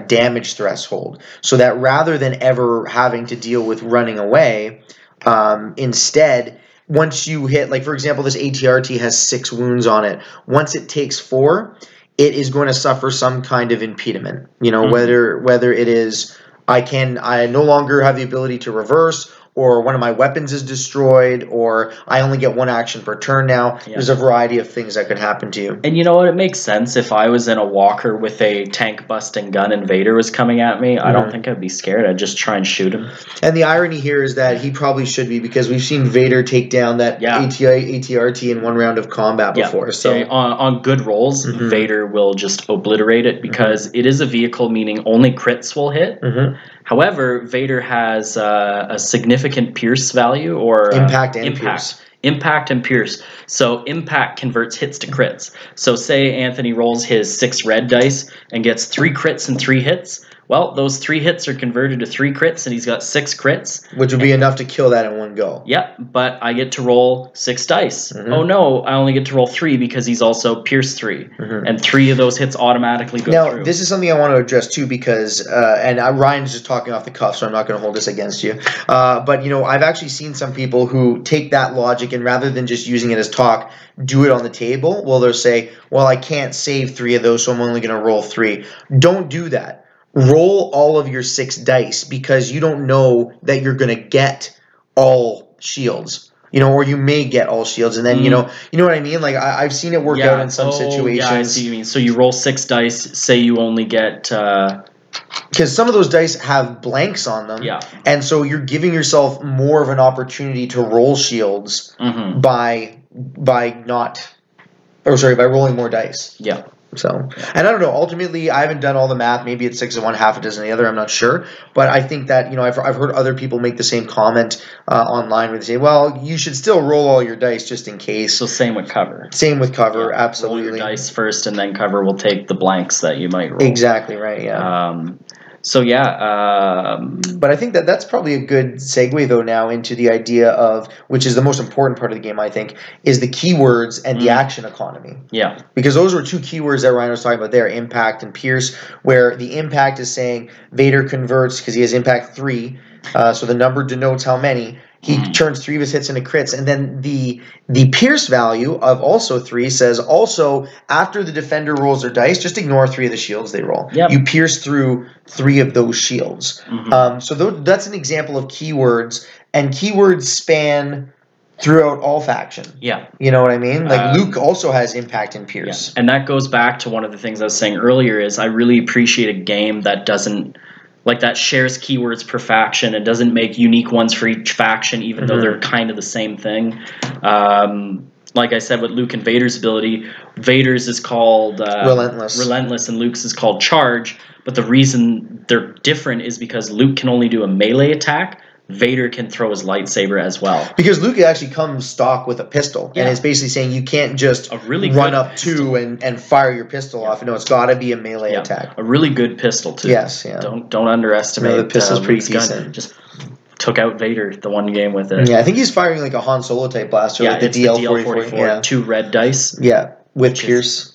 damage threshold, so that rather than ever having to deal with running away, instead, once you hit, like for example, this ATRT has 6 wounds on it. Once it takes 4, it is going to suffer some kind of impediment. Whether it is I no longer have the ability to reverse, or one of my weapons is destroyed, or I only get 1 action per turn now. There's a variety of things that could happen to you. And you know what? It makes sense. If I was in a walker with a tank-busting gun and Vader was coming at me, I don't think I'd be scared. I'd just try and shoot him. And the irony here is that he probably should be, because we've seen Vader take down that ATRT in 1 round of combat before. So on good rolls, Vader will just obliterate it, because it is a vehicle, meaning only crits will hit. However, Vader has a significant pierce value, or impact and pierce. Impact and pierce. So impact converts hits to crits. So say Anthony rolls his 6 red dice and gets 3 crits and 3 hits. Well, those 3 hits are converted to 3 crits, and he's got 6 crits. Which would be enough to kill that in 1 go. Yep, but I get to roll 6 dice. Oh no, I only get to roll 3 because he's also pierced 3. And 3 of those hits automatically go through. Now, this is something I want to address too, because, and Ryan's just talking off the cuff, so I'm not going to hold this against you. But, I've actually seen some people who take that logic, and rather than just using it as talk, do it on the table. Well, they'll say, well, I can't save 3 of those, so I'm only going to roll 3. Don't do that. Roll all of your 6 dice, because you don't know that you're going to get all shields, or you may get all shields, and then you know what I mean. Like I've seen it work out in some situations. Yeah, I see what you mean. So you roll 6 dice. Say you only get because some of those dice have blanks on them, and so you're giving yourself more of an opportunity to roll shields by rolling more dice. Yeah. So, and I don't know, ultimately, I haven't done all the math. Maybe it's 6 of one, half a dozen of the other. I'm not sure. But I think that, I've heard other people make the same comment online where they say, well, you should still roll all your dice just in case. So same with cover. Same with cover, absolutely. Roll your dice first, and then cover will take the blanks that you might roll. Exactly right, yeah. But I think that's probably a good segue, though, now into the idea of, which is the most important part of the game, I think, is the keywords and the action economy. Yeah. Because those were 2 keywords that Ryan was talking about there, impact and pierce, where the impact is saying Vader converts, because he has impact 3, so the number denotes how many. He turns 3 of his hits into crits, and then the pierce value of also 3 says also after the defender rolls their dice, just ignore 3 of the shields they roll. Yep. You pierce through 3 of those shields. So that's an example of keywords, and keywords span throughout all faction. Yeah. You know what I mean? Like Luke also has impact and pierce. Yeah. And that goes back to one of the things I was saying earlier, is I really appreciate a game that doesn't, like, that shares keywords per faction and doesn't make unique ones for each faction, even though they're kind of the same thing. Like I said, with Luke and Vader's ability, Vader's is called Relentless, and Luke's is called Charge. But the reason they're different is because Luke can only do a melee attack. Vader can throw his lightsaber as well. Because Luke actually comes stock with a pistol, and it's basically saying you can't just run up to and fire your pistol off. No, it's got to be a melee attack. A really good pistol too. Yes, yeah. Don't underestimate. The pistol's pretty Luke's decent. Gun. Just took out Vader the one game with it. Yeah, I think he's firing like a Han Solo type blaster, like the DL-44. Yeah. 2 red dice. Yeah, with Pierce.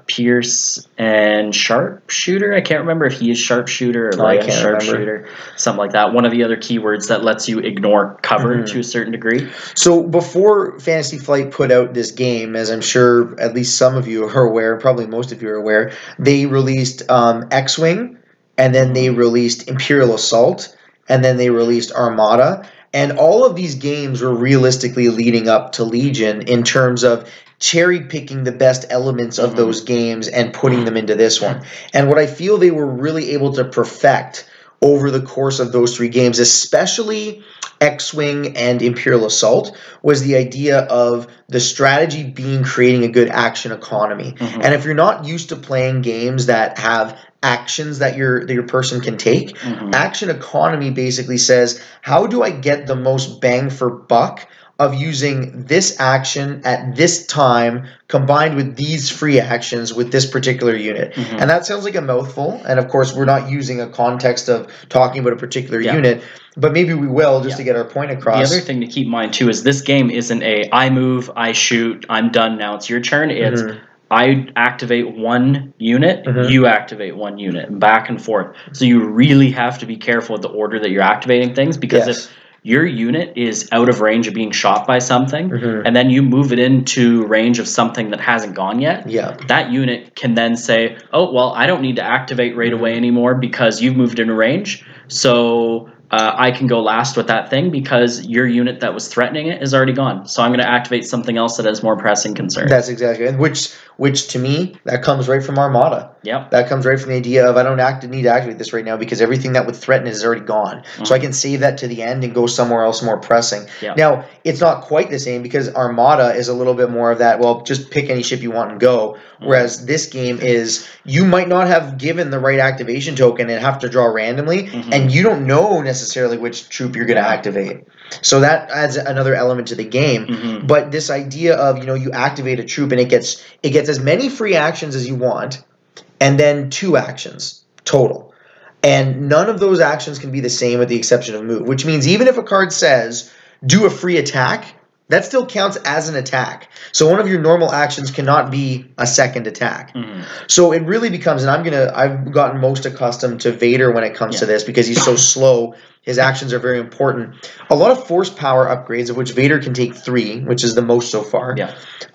Pierce and Sharpshooter. I can't remember if he is Sharpshooter or Leia Sharpshooter. Something like that. One of the other keywords that lets you ignore cover to a certain degree. So before Fantasy Flight put out this game, as I'm sure at least some of you are aware, probably most of you are aware, they released X-Wing, and then they released Imperial Assault, and then they released Armada. And all of these games were realistically leading up to Legion in terms of cherry picking the best elements of those games and putting them into this one. And what I feel they were really able to perfect over the course of those 3 games, especially X-Wing and Imperial Assault, was the idea of the strategy being creating a good action economy. And if you're not used to playing games that have actions that your person can take, action economy basically says, how do I get the most bang for buck of using this action at this time combined with these free actions with this particular unit? And that sounds like a mouthful, and of course we're not using a context of talking about a particular unit, but maybe we will just to get our point across. The other thing to keep in mind too is this game isn't a I move, I shoot, I'm done, now it's your turn. It's I activate one unit, you activate one unit, back and forth. So you really have to be careful with the order that you're activating things, because if your unit is out of range of being shot by something, and then you move it into range of something that hasn't gone yet, that unit can then say, oh, well, I don't need to activate right away anymore because you've moved into range, so I can go last with that thing because your unit that was threatening it is already gone. So I'm going to activate something else that has more pressing concern. That's exactly it. Which to me, that comes right from Armada. Yep. That comes right from the idea of I don't need to activate this right now because everything that would threaten it is already gone. So I can save that to the end and go somewhere else more pressing. Now, it's not quite the same because Armada is a little bit more of that, well, just pick any ship you want and go. Whereas this game is, you might not have given the right activation token and have to draw randomly, and you don't know necessarily which troop you're going to activate. So that adds another element to the game. But this idea of, you activate a troop and it gets as many free actions as you want, and then 2 actions total. And none of those actions can be the same with the exception of move, which means even if a card says do a free attack, that still counts as an attack. So one of your normal actions cannot be a second attack. So it really becomes, and I've gotten most accustomed to Vader when it comes to this because he's so slow. His actions are very important. A lot of force power upgrades, of which Vader can take 3, which is the most so far,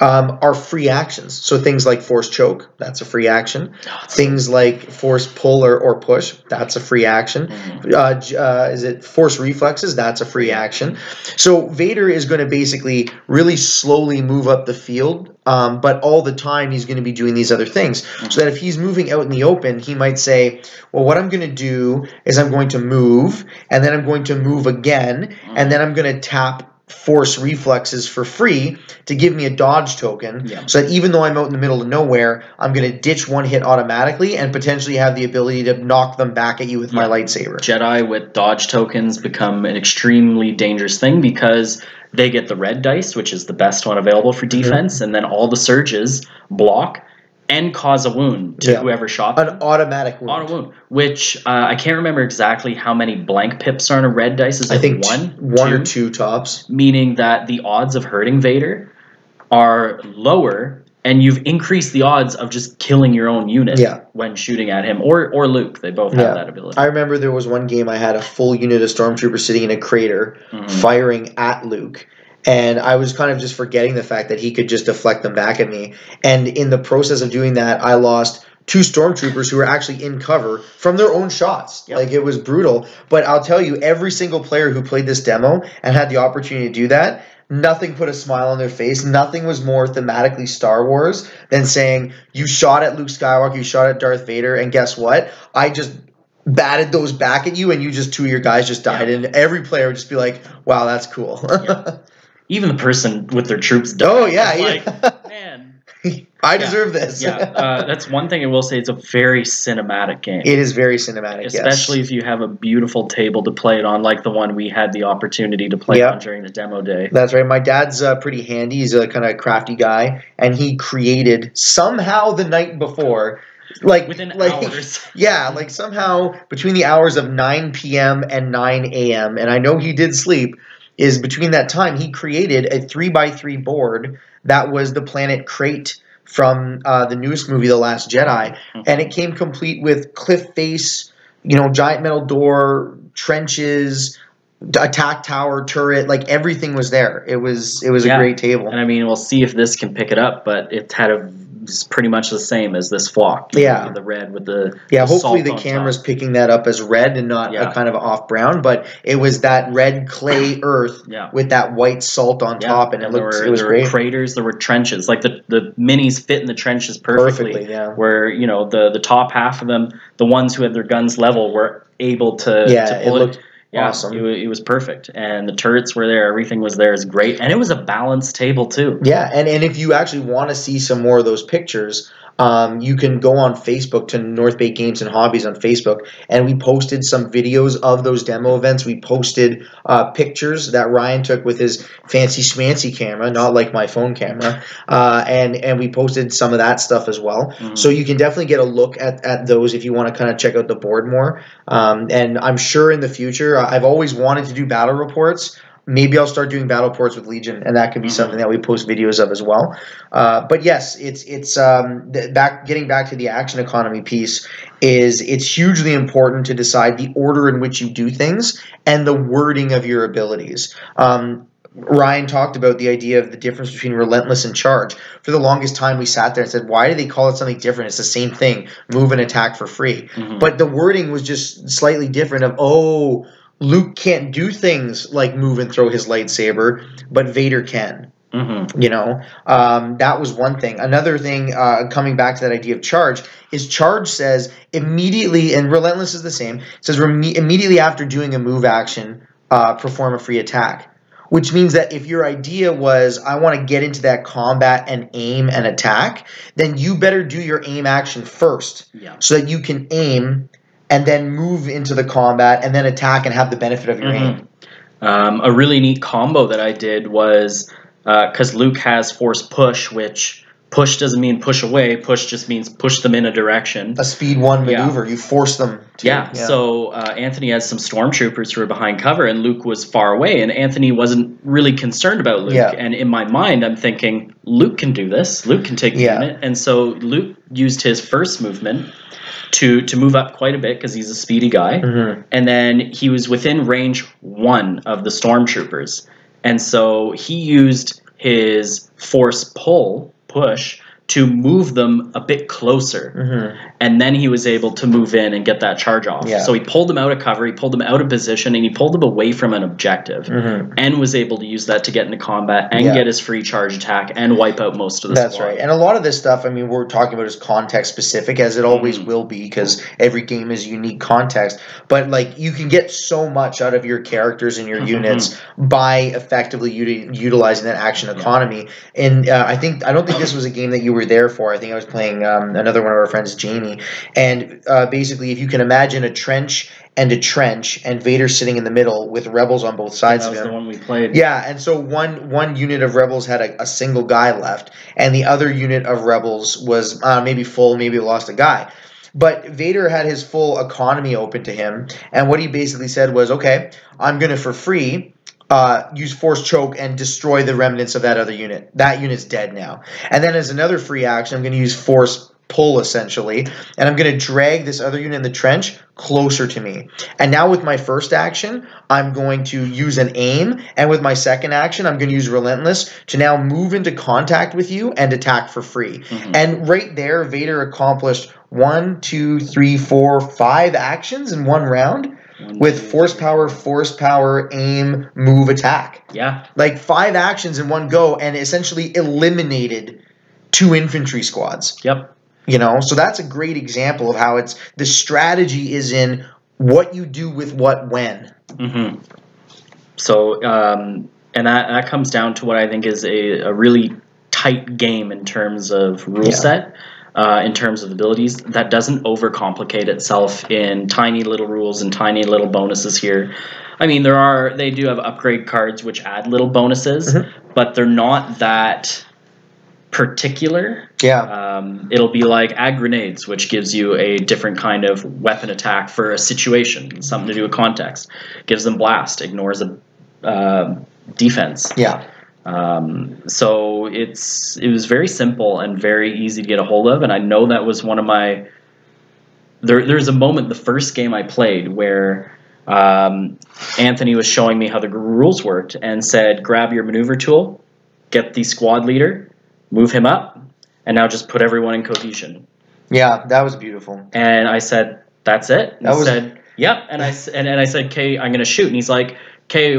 are free actions. So things like force choke, that's a free action. Things like force pull or push, that's a free action. Is it force reflexes? That's a free action. So Vader is going to basically really slowly move up the field, but all the time he's going to be doing these other things. So that if he's moving out in the open, he might say, well, what I'm going to do is I'm going to move, and then I'm going to move again, and then I'm going to tap force reflexes for free to give me a dodge token, so that even though I'm out in the middle of nowhere, I'm going to ditch one hit automatically and potentially have the ability to knock them back at you with my lightsaber. Jedi with dodge tokens become an extremely dangerous thing because they get the red dice, which is the best one available for defense, and then all the surges block and cause a wound to whoever shot them. An automatic wound. Auto wound, which I can't remember exactly how many blank pips are on a red dice. Is it I think one or 2 tops. Meaning that the odds of hurting Vader are lower, and you've increased the odds of just killing your own unit when shooting at him, or Luke. They both have that ability. I remember there was one game I had a full unit of stormtroopers sitting in a crater firing at Luke. And I was kind of just forgetting the fact that he could just deflect them back at me. And in the process of doing that, I lost 2 stormtroopers who were actually in cover from their own shots. Like, it was brutal. But I'll tell you, every single player who played this demo and had the opportunity to do that, nothing put a smile on their face. Nothing was more thematically Star Wars than saying, you shot at Luke Skywalker, you shot at Darth Vader, and guess what? I just batted those back at you, and 2 of your guys just died. And every player would just be like, wow, that's cool. Even the person with their troops died. Oh, yeah. Like, man. I deserve this. That's one thing I will say. It's a very cinematic game. It is very cinematic, especially if you have a beautiful table to play it on, like the one we had the opportunity to play on during the demo day. That's right. My dad's pretty handy. He's a kind of crafty guy, and he created somehow the night before, within hours. Like somehow between the hours of 9 p.m. and 9 a.m., and I know he did sleep, is between that time he created a 3x3 board that was the planet Crate from the newest movie, The Last Jedi, and it came complete with cliff face, giant metal door, trenches, attack tower, turret, like everything was there. It was a great table. And I mean, we'll see if this can pick it up, but it had a is pretty much the same as this flock. Yeah. The red with the hopefully the salt on camera's top. picking that up as red and not a kind of off brown, but it was that red clay earth with that white salt on top, and it was there great. Were craters, there were trenches, like the minis fit in the trenches perfectly. Where the top half of them, the ones who had their guns level, were able to pull it. Awesome. It was perfect, and the turrets were there. Everything was there. It's great, and it was a balanced table too. Yeah, and if you actually want to see some more of those pictures, you can go on Facebook to North Bay Games and Hobbies on Facebook, and we posted some videos of those demo events. We posted pictures that Ryan took with his fancy schmancy camera, not like my phone camera, and we posted some of that stuff as well. So you can definitely get a look at those if you want to kind of check out the board more. And I'm sure in the future, I've always wanted to do battle reports. Maybe I'll start doing battle reports with Legion, and that can be something that we post videos of as well. But yes, it's getting back to the action economy piece. It's hugely important to decide the order in which you do things and the wording of your abilities. Ryan talked about the idea of the difference between relentless and charge. For the longest time, we sat there and said, why do they call it something different? It's the same thing, move and attack for free. But the wording was just slightly different of, Luke can't do things like move and throw his lightsaber, but Vader can. That was one thing. Another thing, coming back to that idea of charge, is charge says immediately, and relentless is the same, it says immediately after doing a move action, perform a free attack. Which means that if your idea was, I want to get into that combat and aim and attack, then you better do your aim action first so that you can aim and then move into the combat and then attack and have the benefit of your aim. A really neat combo that I did was, because Luke has force push, which push doesn't mean push away. Push just means push them in a direction. A speed one maneuver. You force them to. So Anthony has some stormtroopers who are behind cover, and Luke was far away, and Anthony wasn't really concerned about Luke. And in my mind, I'm thinking, Luke can do this. Luke can take the unit. And so Luke used his first movement to move up quite a bit because he's a speedy guy. And then he was within range 1 of the stormtroopers. And so he used his force push to move them a bit closer. And then he was able to move in and get that charge off. So he pulled them out of cover, he pulled them out of position, and he pulled them away from an objective and was able to use that to get into combat and get his free charge attack and wipe out most of the squad. That's right. And a lot of this stuff, I mean, we're talking about is context specific, as it always will be, because every game is unique context. But like, you can get so much out of your characters and your units by effectively utilizing that action economy. And I don't think this was a game that you were there for. I think I was playing another one of our friends, Jamie, and basically, if you can imagine a trench and Vader sitting in the middle with rebels on both sides of him. That was the one we played. Yeah, and so one unit of rebels had a single guy left, and the other unit of rebels was maybe full, maybe lost a guy. But Vader had his full economy open to him, and what he basically said was, okay, I'm going to, for free, use force choke and destroy the remnants of that other unit. That unit's dead now. And then as another free action, I'm going to use force pull, essentially, and I'm going to drag this other unit in the trench closer to me. And now with my first action, I'm going to use an aim, and with my second action, I'm going to use relentless to now move into contact with you and attack for free. And right there, Vader accomplished 1, 2, 3, 4, 5 actions in one round. With force power, aim, move, attack. Like 5 actions in one go, and essentially eliminated 2 infantry squads. So that's a great example of how the strategy is in what you do with what when. So, and that comes down to what I think is a really tight game in terms of rule set. In terms of abilities, that doesn't overcomplicate itself in tiny little rules and tiny little bonuses here. I mean, they do have upgrade cards which add little bonuses, but they're not that particular. It'll be like add grenades, which gives you a different kind of weapon attack for a situation, something to do with context. Gives them blast, ignores a defense. So it was very simple and very easy to get a hold of, and I know that was one of my. There's a moment the first game I played where Anthony was showing me how the rules worked and said, grab your maneuver tool, get the squad leader, move him up, and now just put everyone in cohesion. Yeah, that was beautiful. And I said, that's it? And That he was... said, yep. And I said, okay, I'm going to shoot. And he's like, okay,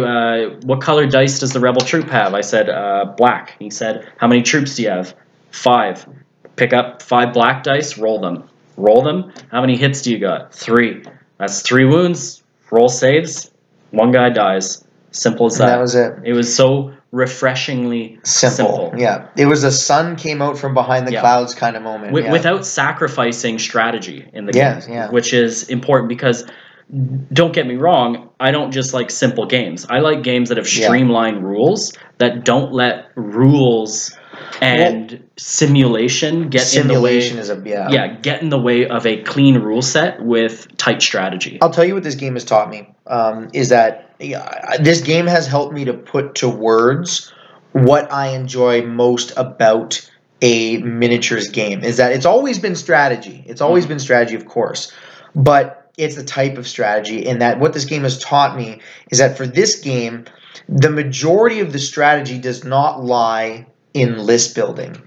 what color dice does the rebel troop have? I said, black. He said, how many troops do you have? 5. Pick up 5 black dice, roll them. Roll them. How many hits do you got? 3. That's 3 wounds. Roll saves. 1 guy dies. Simple as that. And that was it. It was so refreshingly simple. Yeah. It was a sun came out from behind the clouds kind of moment. Without sacrificing strategy in the game, which is important because, don't get me wrong, I don't just like simple games. I like games that have streamlined rules, that don't let rules and simulation get in the way. Get in the way of a clean rule set with tight strategy. I'll tell you what this game has taught me, is that this game has helped me to put to words what I enjoy most about a miniatures game. Is that it's always been strategy. It's always been strategy, of course, but it's the type of strategy. And that what this game has taught me is that for this game, the majority of the strategy does not lie in list building.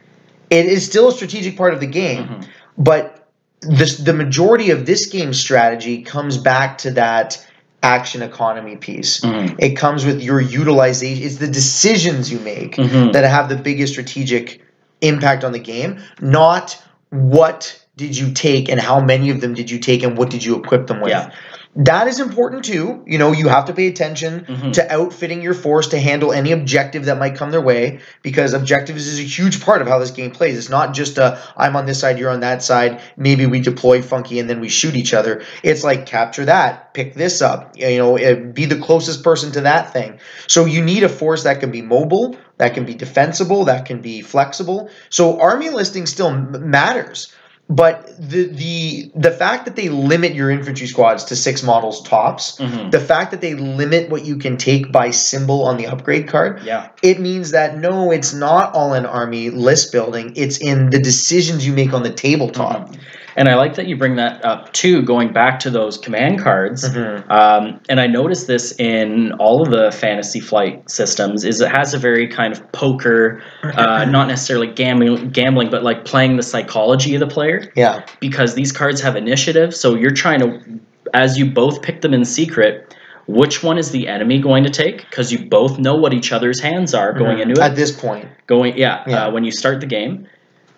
It is still a strategic part of the game, but the majority of this game's strategy comes back to that action economy piece. It comes with your utilization. It's the decisions you make that have the biggest strategic impact on the game, not what did you take and how many of them did you take and what did you equip them with. That is important too. You know, you have to pay attention to outfitting your force to handle any objective that might come their way, because objectives is a huge part of how this game plays. It's not just I'm on this side, you're on that side, maybe we deploy funky and then we shoot each other. It's like capture that, pick this up, you know, be the closest person to that thing. So you need a force that can be mobile, that can be defensible, that can be flexible. So army listing still matters. But the fact that they limit your infantry squads to 6 models tops, the fact that they limit what you can take by symbol on the upgrade card, it means that no, it's not all in army list building. It's in the decisions you make on the tabletop. And I like that you bring that up too, going back to those command cards. And I noticed this in all of the Fantasy Flight systems, is it has a very kind of poker, not necessarily gambling, but like playing the psychology of the player. Because these cards have initiative, so you're trying to, as you both pick them in secret, which one is the enemy going to take? Because you both know what each other's hands are going into it. At this point. When you start the game.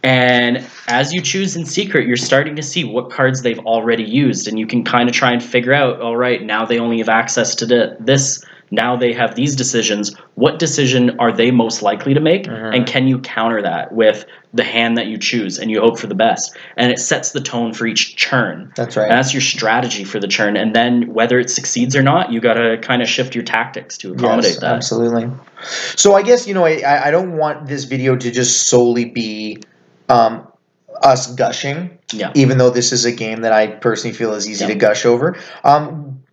And as you choose in secret, you're starting to see what cards they've already used, and you can kind of try and figure out, all right, now they only have access to this, now they have these decisions. What decision are they most likely to make, and can you counter that with the hand that you choose, and you hope for the best? And it sets the tone for each turn. That's right. And that's your strategy for the turn, and then whether it succeeds or not, you got to kind of shift your tactics to accommodate that. Absolutely. So I guess, you know, I don't want this video to just solely be us gushing, even though this is a game that I personally feel is easy to gush over.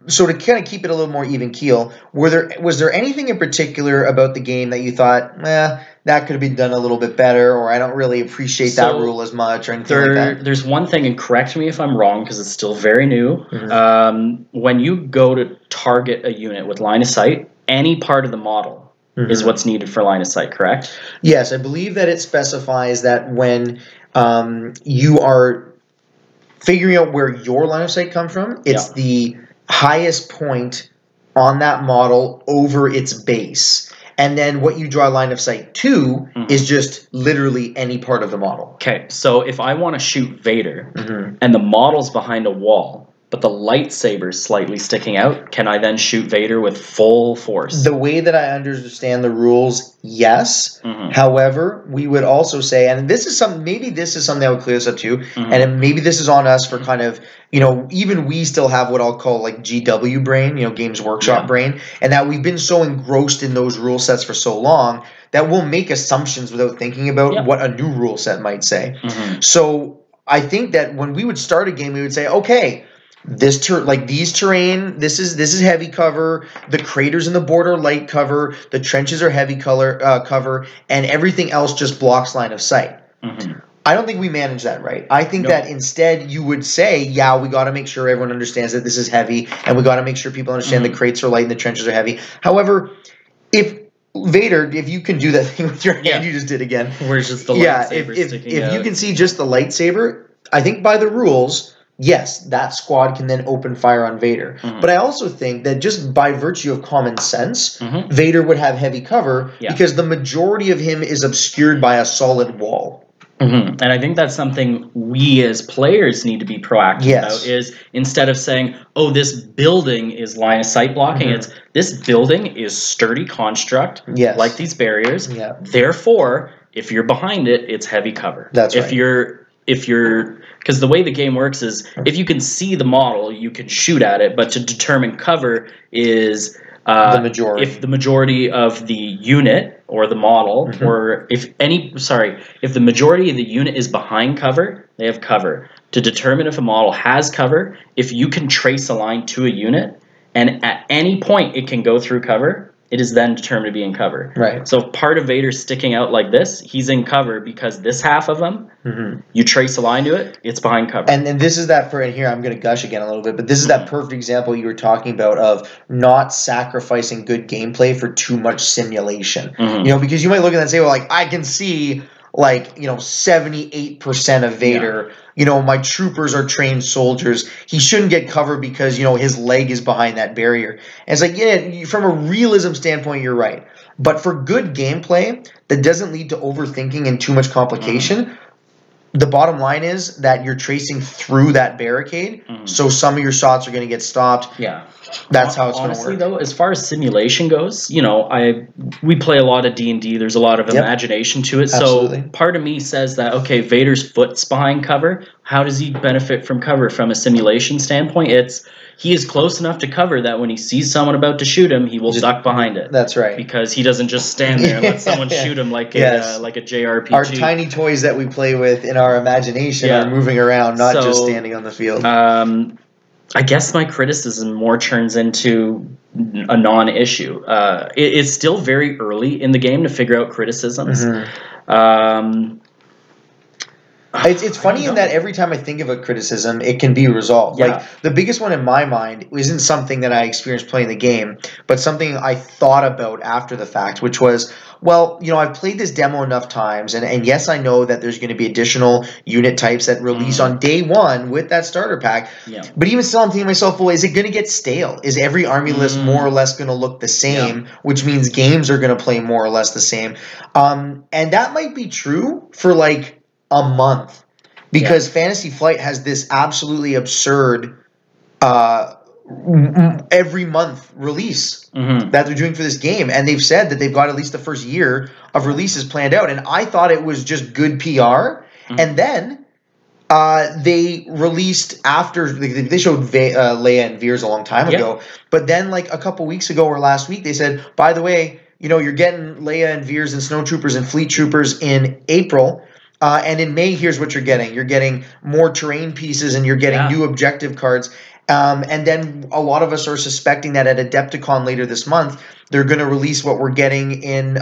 So to kind of keep it a little more even keel, was there anything in particular about the game that you thought, that could have been done a little bit better, or I don't really appreciate that rule as much, or anything like that? There's one thing, and correct me if I'm wrong because it's still very new. When you go to target a unit with line of sight, any part of the model is what's needed for line of sight, correct? Yes, I believe that it specifies that when you are figuring out where your line of sight comes from, it's the highest point on that model over its base. And then what you draw line of sight to is just literally any part of the model. Okay, so if I want to shoot Vader and the model's behind a wall, but the lightsaber's slightly sticking out, can I then shoot Vader with full force? The way that I understand the rules, yes. However, we would also say, and this is something, maybe this is something that would clear this up too, and maybe this is on us for kind of, you know, even we still have what I'll call like GW brain, you know, Games Workshop brain, and that we've been so engrossed in those rule sets for so long that we'll make assumptions without thinking about what a new rule set might say. So I think that when we would start a game, we would say, okay, these terrain, this is heavy cover, the craters in the border light cover, the trenches are heavy cover, and everything else just blocks line of sight. I don't think we manage that right. I think that instead you would say, yeah, we got to make sure everyone understands that this is heavy, and we got to make sure people understand the crates are light and the trenches are heavy. However, if Vader, if you can do that thing with your hand you just did again. Where's just the lightsaber sticking out. If you can see just the lightsaber, I think by the rules, yes, that squad can then open fire on Vader. But I also think that just by virtue of common sense, Vader would have heavy cover because the majority of him is obscured by a solid wall. And I think that's something we as players need to be proactive about, is instead of saying, oh, this building is line of sight blocking, it's this building is sturdy construct, like these barriers. Therefore, if you're behind it, it's heavy cover. That's right. If you're, because the way the game works is, if you can see the model, you can shoot at it, but to determine cover is the majority. If the majority of the unit or the model, or if the majority of the unit is behind cover, they have cover. To determine if a model has cover, if you can trace a line to a unit, and at any point it can go through cover, it is then determined to be in cover. Right. So if part of Vader's sticking out like this, he's in cover because this half of him, you trace a line to it, it's behind cover. And this is that, and here I'm going to gush again a little bit, but this is that perfect example you were talking about of not sacrificing good gameplay for too much simulation. You know, because you might look at that and say, well, like, I can see, like, you know, 78% of Vader. You know, my troopers are trained soldiers. He shouldn't get cover because, you know, his leg is behind that barrier. And it's like, yeah, from a realism standpoint, you're right. But for good gameplay that doesn't lead to overthinking and too much complication, the bottom line is that you're tracing through that barricade, so some of your shots are going to get stopped. Yeah. That's how it's going to work. Honestly, though, as far as simulation goes, you know, we play a lot of D&D. There's a lot of imagination to it. Absolutely. So part of me says that, okay, Vader's foot's behind cover. How does he benefit from cover from a simulation standpoint? He is close enough to cover that when he sees someone about to shoot him, he will duck behind it. That's right. Because he doesn't just stand there and let someone shoot him like a JRPG. Our tiny toys that we play with in our imagination are moving around, not just standing on the field. I guess my criticism more turns into a non-issue. It's still very early in the game to figure out criticisms. It's funny in that every time I think of a criticism, it can be resolved. Like, the biggest one in my mind isn't something that I experienced playing the game, but something I thought about after the fact, which was, well, you know, I've played this demo enough times, and yes, I know that there's going to be additional unit types that release on day one with that starter pack, but even still, I'm thinking to myself, well, is it going to get stale? Is every army list more or less going to look the same, which means games are going to play more or less the same? And that might be true for, like, a month, because Fantasy Flight has this absolutely absurd every month release that they're doing for this game, and they've said that they've got at least the first year of releases planned out, and I thought it was just good PR. And then they released after they showed Leia and Veers a long time ago, but then like a couple weeks ago or last week they said, by the way, you know, you're getting Leia and Veers and Snowtroopers and Fleet Troopers in April. And in May, here's what you're getting. You're getting more terrain pieces, and you're getting new objective cards. And then a lot of us are suspecting that at Adepticon later this month, they're going to release what we're getting in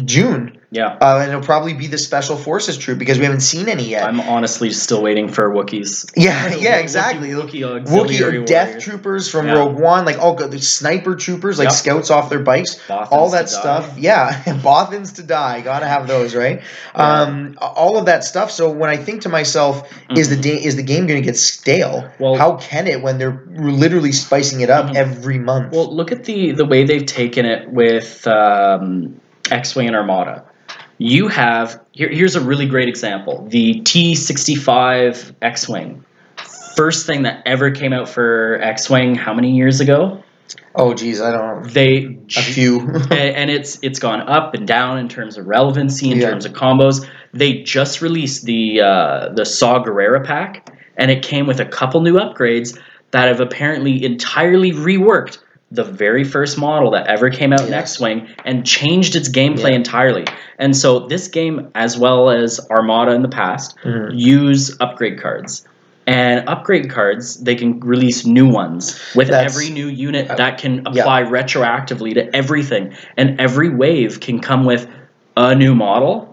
June. And it'll probably be the Special Forces troop, because we haven't seen any yet. I'm honestly still waiting for Wookiees. Exactly. Wookiee Death Troopers from Rogue One, like all the sniper troopers, like scouts off their bikes, Bothans all that stuff. Bothans to die. Gotta have those, right? All of that stuff. So when I think to myself, is the game going to get stale? Well, how can it when they're literally spicing it up every month? Well, look at the way they've taken it with X-Wing and Armada. You have, here's a really great example, the T-65 X-Wing. First thing that ever came out for X-Wing, how many years ago? Oh, geez, I don't know. A few. And it's gone up and down in terms of relevancy, in terms of combos. They just released the Saw Gerrera pack, and it came with a couple new upgrades that have apparently entirely reworked the very first model that ever came out in X-Wing and changed its gameplay entirely. And so this game, as well as Armada in the past, use upgrade cards. And upgrade cards, they can release new ones with every new unit that can apply retroactively to everything. And every wave can come with a new model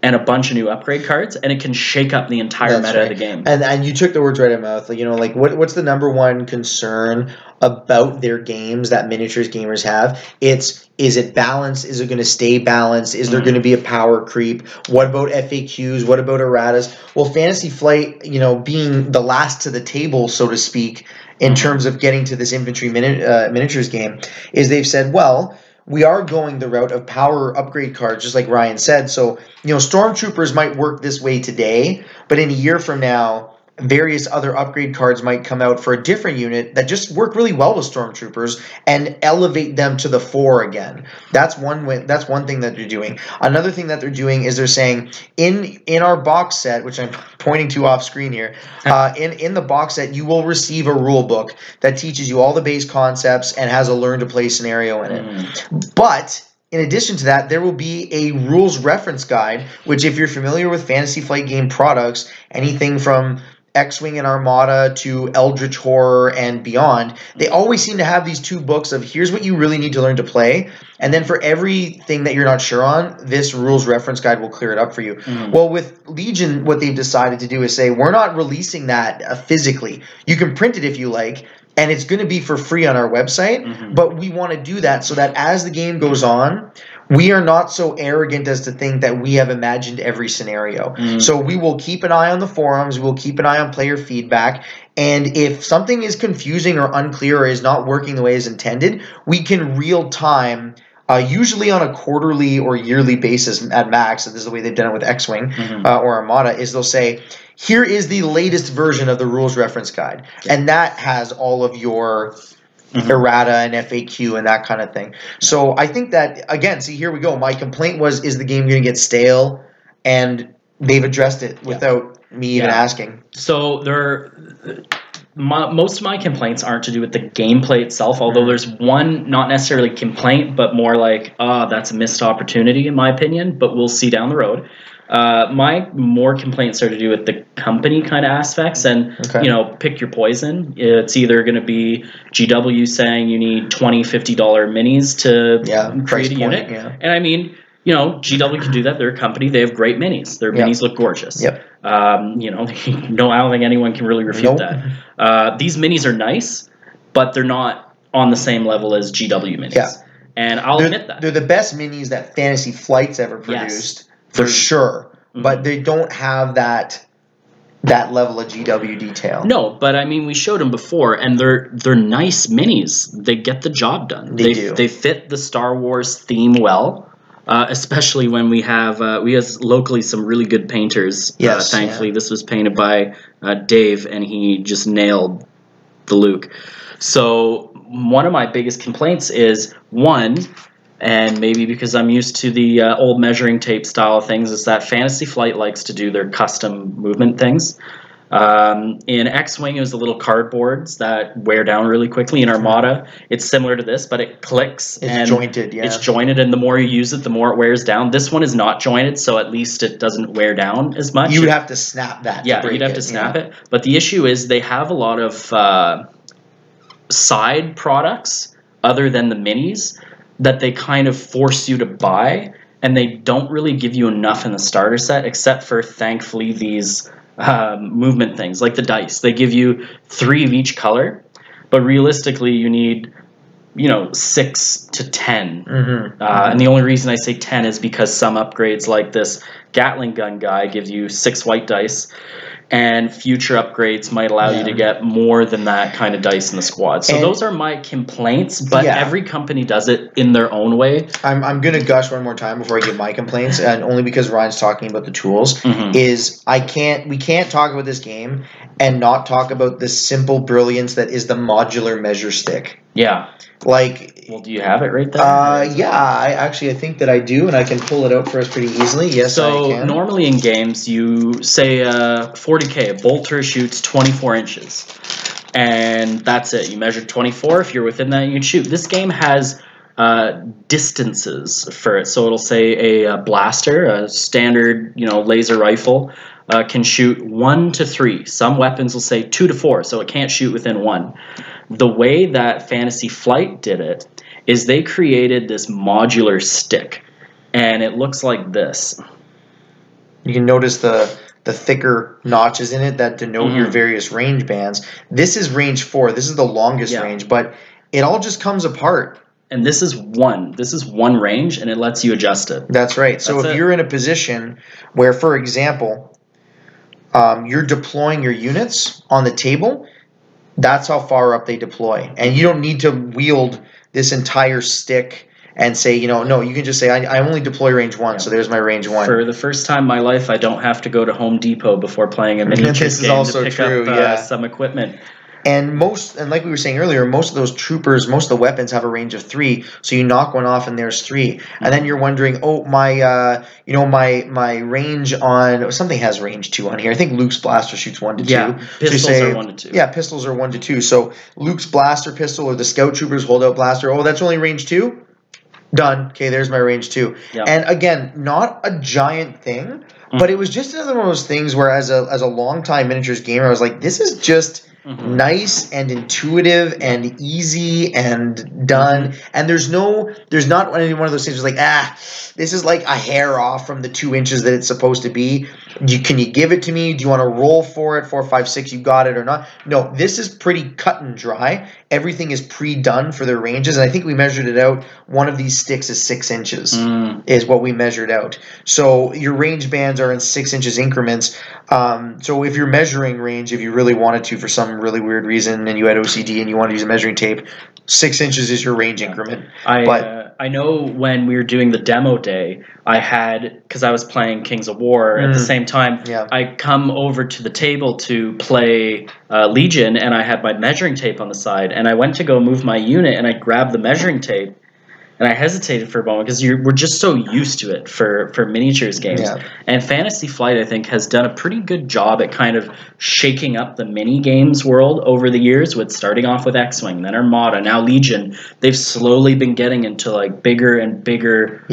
and a bunch of new upgrade cards, and it can shake up the entire meta of the game. And you took the words right out of my mouth. You know, like what's the number one concern about their games that miniatures gamers have. Is it balanced? Is it going to stay balanced? Is there going to be a power creep? What about FAQs? What about erratas? Well, Fantasy Flight, being the last to the table, so to speak, in terms of getting to this infantry miniatures game, is they've said, well, we are going the route of power upgrade cards, just like Ryan said. So, Stormtroopers might work this way today, but in a year from now, various other upgrade cards might come out for a different unit that just work really well with Stormtroopers and elevate them to the fore again. That's one way. That's one thing that they're doing. Another thing that they're doing is they're saying in our box set, which I'm pointing to off screen here, in the box set you will receive a rule book that teaches you all the base concepts and has a learn to play scenario in it. But in addition to that, there will be a rules reference guide, which if you're familiar with Fantasy Flight game products, anything from X-Wing and Armada to Eldritch Horror and beyond, they always seem to have these two books of here's what you really need to learn to play, and then for everything that you're not sure on, this rules reference guide will clear it up for you. Well, with Legion, what they've decided to do is say, we're not releasing that physically. You can print it if you like, and it's going to be for free on our website, but we want to do that so that as the game goes on, we are not so arrogant as to think that we have imagined every scenario. So we will keep an eye on the forums, we will keep an eye on player feedback, and if something is confusing or unclear or is not working the way as intended, we can real time, usually on a quarterly or yearly basis at max, and this is the way they've done it with X-Wing or Armada, is they'll say, here is the latest version of the rules reference guide, and that has all of your errata and FAQ and that kind of thing. So I think that, again, see, here we go. My complaint was, is the game going to get stale? And they've addressed it without me even asking. So most of my complaints aren't to do with the gameplay itself, although there's one not necessarily complaint, but more like, that's a missed opportunity in my opinion, but we'll see down the road. My more complaints are to do with the company kind of aspects, and pick your poison. It's either going to be GW saying you need $20, $50 minis to create a unit, and I mean, GW can do that. They're a company. They have great minis. Their minis look gorgeous. I don't think anyone can really refute that. These minis are nice, but they're not on the same level as GW minis. And I'll admit that. They're the best minis that Fantasy Flight's ever produced. For sure, but they don't have that level of GW detail. No, but I mean, we showed them before, and they're nice minis. They get the job done. They do. They fit the Star Wars theme well, especially when we have locally some really good painters. Yes, thankfully, this was painted by Dave, and he just nailed the Luke. So one of my biggest complaints is and maybe because I'm used to the old measuring tape style of things, is that Fantasy Flight likes to do their custom movement things. In X-Wing, it was the little cardboards that wear down really quickly. In Armada, it's similar to this, but it clicks. It's jointed, It's jointed, and the more you use it, the more it wears down. This one is not jointed, so at least it doesn't wear down as much. You would have to snap that to break you'd have to snap it. But the issue is they have a lot of side products other than the minis that they kind of force you to buy, and they don't really give you enough in the starter set, except for, thankfully, these movement things, like the dice. They give you 3 of each color, but realistically, you need, 6 to 10. And the only reason I say 10 is because some upgrades, like this Gatling Gun guy, gives you 6 white dice, and future upgrades might allow you to get more than that kind of dice in the squad. So those are my complaints, but every company does it in their own way. I'm going to gush one more time before I give my complaints, and only because Ryan's talking about the tools, is we can't talk about this game and not talk about the simple brilliance that is the modular measure stick. Yeah. Well, do you have it right there? I think that I do, and I can pull it out for us pretty easily. Yes, so I can. Normally in games, you say 40K, a bolter shoots 24 inches, and that's it. You measure 24. If you're within that, you can shoot. This game has distances for it, so it'll say a blaster, a standard laser rifle, can shoot 1 to 3. Some weapons will say 2 to 4, so it can't shoot within 1. The way that Fantasy Flight did it is they created this modular stick, and it looks like this. You can notice the the thicker notches in it that denote your various range bands. This is range 4. This is the longest range, but it all just comes apart. And this is one range, and it lets you adjust it. That's right. So if you're in a position where, for example, you're deploying your units on the table, that's how far up they deploy. And you don't need to wield this entire stick and say, no, you can just say, I only deploy range 1, so there's my range 1. For the first time in my life, I don't have to go to Home Depot before playing a miniature game to pick up some equipment. And like we were saying earlier, most of those troopers, most of the weapons have a range of 3. So you knock one off and there's 3. And then you're wondering, my range on something has range 2 on here. I think Luke's blaster shoots 1 to 2. Yeah, pistols are 1 to 2. Yeah, pistols are 1 to 2. So Luke's blaster pistol or the scout trooper's holdout blaster, that's only range 2? Done. Okay, there's my range 2. Yep. And again, not a giant thing, but it was just another one of those things where as a longtime miniatures gamer, I was like, this is just nice and intuitive and easy and done. And there's not any one of those things like, this is like a hair off from the 2 inches that it's supposed to be. Can you give it to me? Do you want to roll for it? 4, 5, 6, you got it or not? No, this is pretty cut and dry. Everything is pre-done for their ranges. And I think we measured it out. One of these sticks is 6 inches is what we measured out. So your range bands are in 6 inches increments. So if you're measuring range, if you really wanted to for some really weird reason and you had OCD and you wanted to use a measuring tape, 6 inches is your range increment. I know when we were doing the demo day, I had, because I was playing Kings of War at the same time, I come over to the table to play Legion, and I had my measuring tape on the side, and I went to go move my unit, and I grabbed the measuring tape, and I hesitated for a moment because we're just so used to it for miniatures games. Yeah. And Fantasy Flight, I think, has done a pretty good job at kind of shaking up the mini games world over the years, with starting off with X-Wing, then Armada, now Legion. They've slowly been getting into like bigger and bigger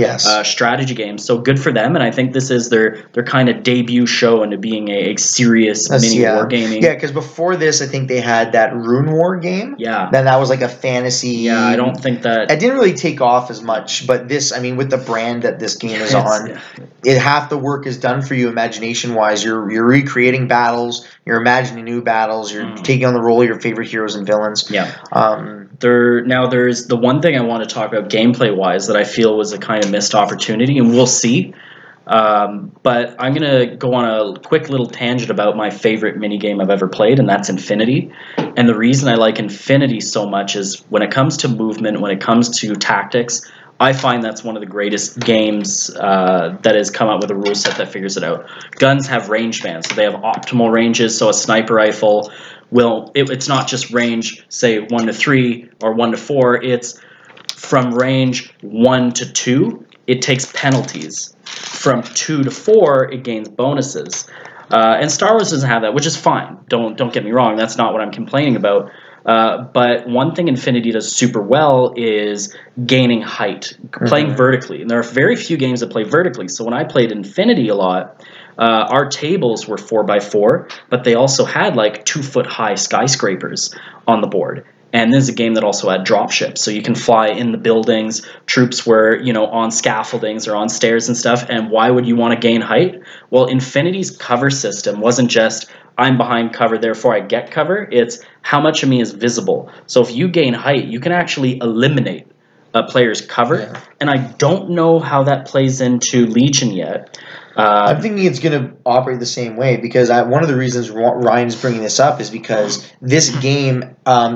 strategy games. So good for them, and I think this is their kind of debut show into being a serious mini wargaming. Yeah, because before this, I think they had that Rune War game. Yeah. Then that was like a fantasy. Yeah, I don't think that... It didn't really take off as much, but this, I mean, with the brand that this game is on, half the work is done for you imagination-wise. You're recreating battles, you're imagining new battles, you're taking on the role of your favorite heroes and villains. Yeah. There's the one thing I want to talk about gameplay-wise that I feel was a kind of missed opportunity, and we'll see. But I'm going to go on a quick little tangent about my favorite minigame I've ever played, and that's Infinity. And the reason I like Infinity so much is when it comes to movement, when it comes to tactics, I find that's one of the greatest games that has come up with a rule set that figures it out. Guns have range bands, so they have optimal ranges, so a sniper rifle it's not just range, say, 1 to 3 or 1 to 4, it's from range 1 to 2, it takes penalties. From 2 to 4, it gains bonuses. And Star Wars doesn't have that, which is fine. Don't get me wrong. That's not what I'm complaining about. But one thing Infinity does super well is gaining height, playing vertically. And there are very few games that play vertically. So when I played Infinity a lot, our tables were 4x4, but they also had like 2-foot-high skyscrapers on the board. And this is a game that also had dropships, so you can fly in the buildings. Troops were, on scaffoldings or on stairs and stuff. And why would you want to gain height? Well, Infinity's cover system wasn't just, I'm behind cover, therefore I get cover. It's how much of me is visible. So if you gain height, you can actually eliminate a player's cover. Yeah. And I don't know how that plays into Legion yet. I'm thinking it's going to operate the same way, because one of the reasons Ryan's bringing this up is because this game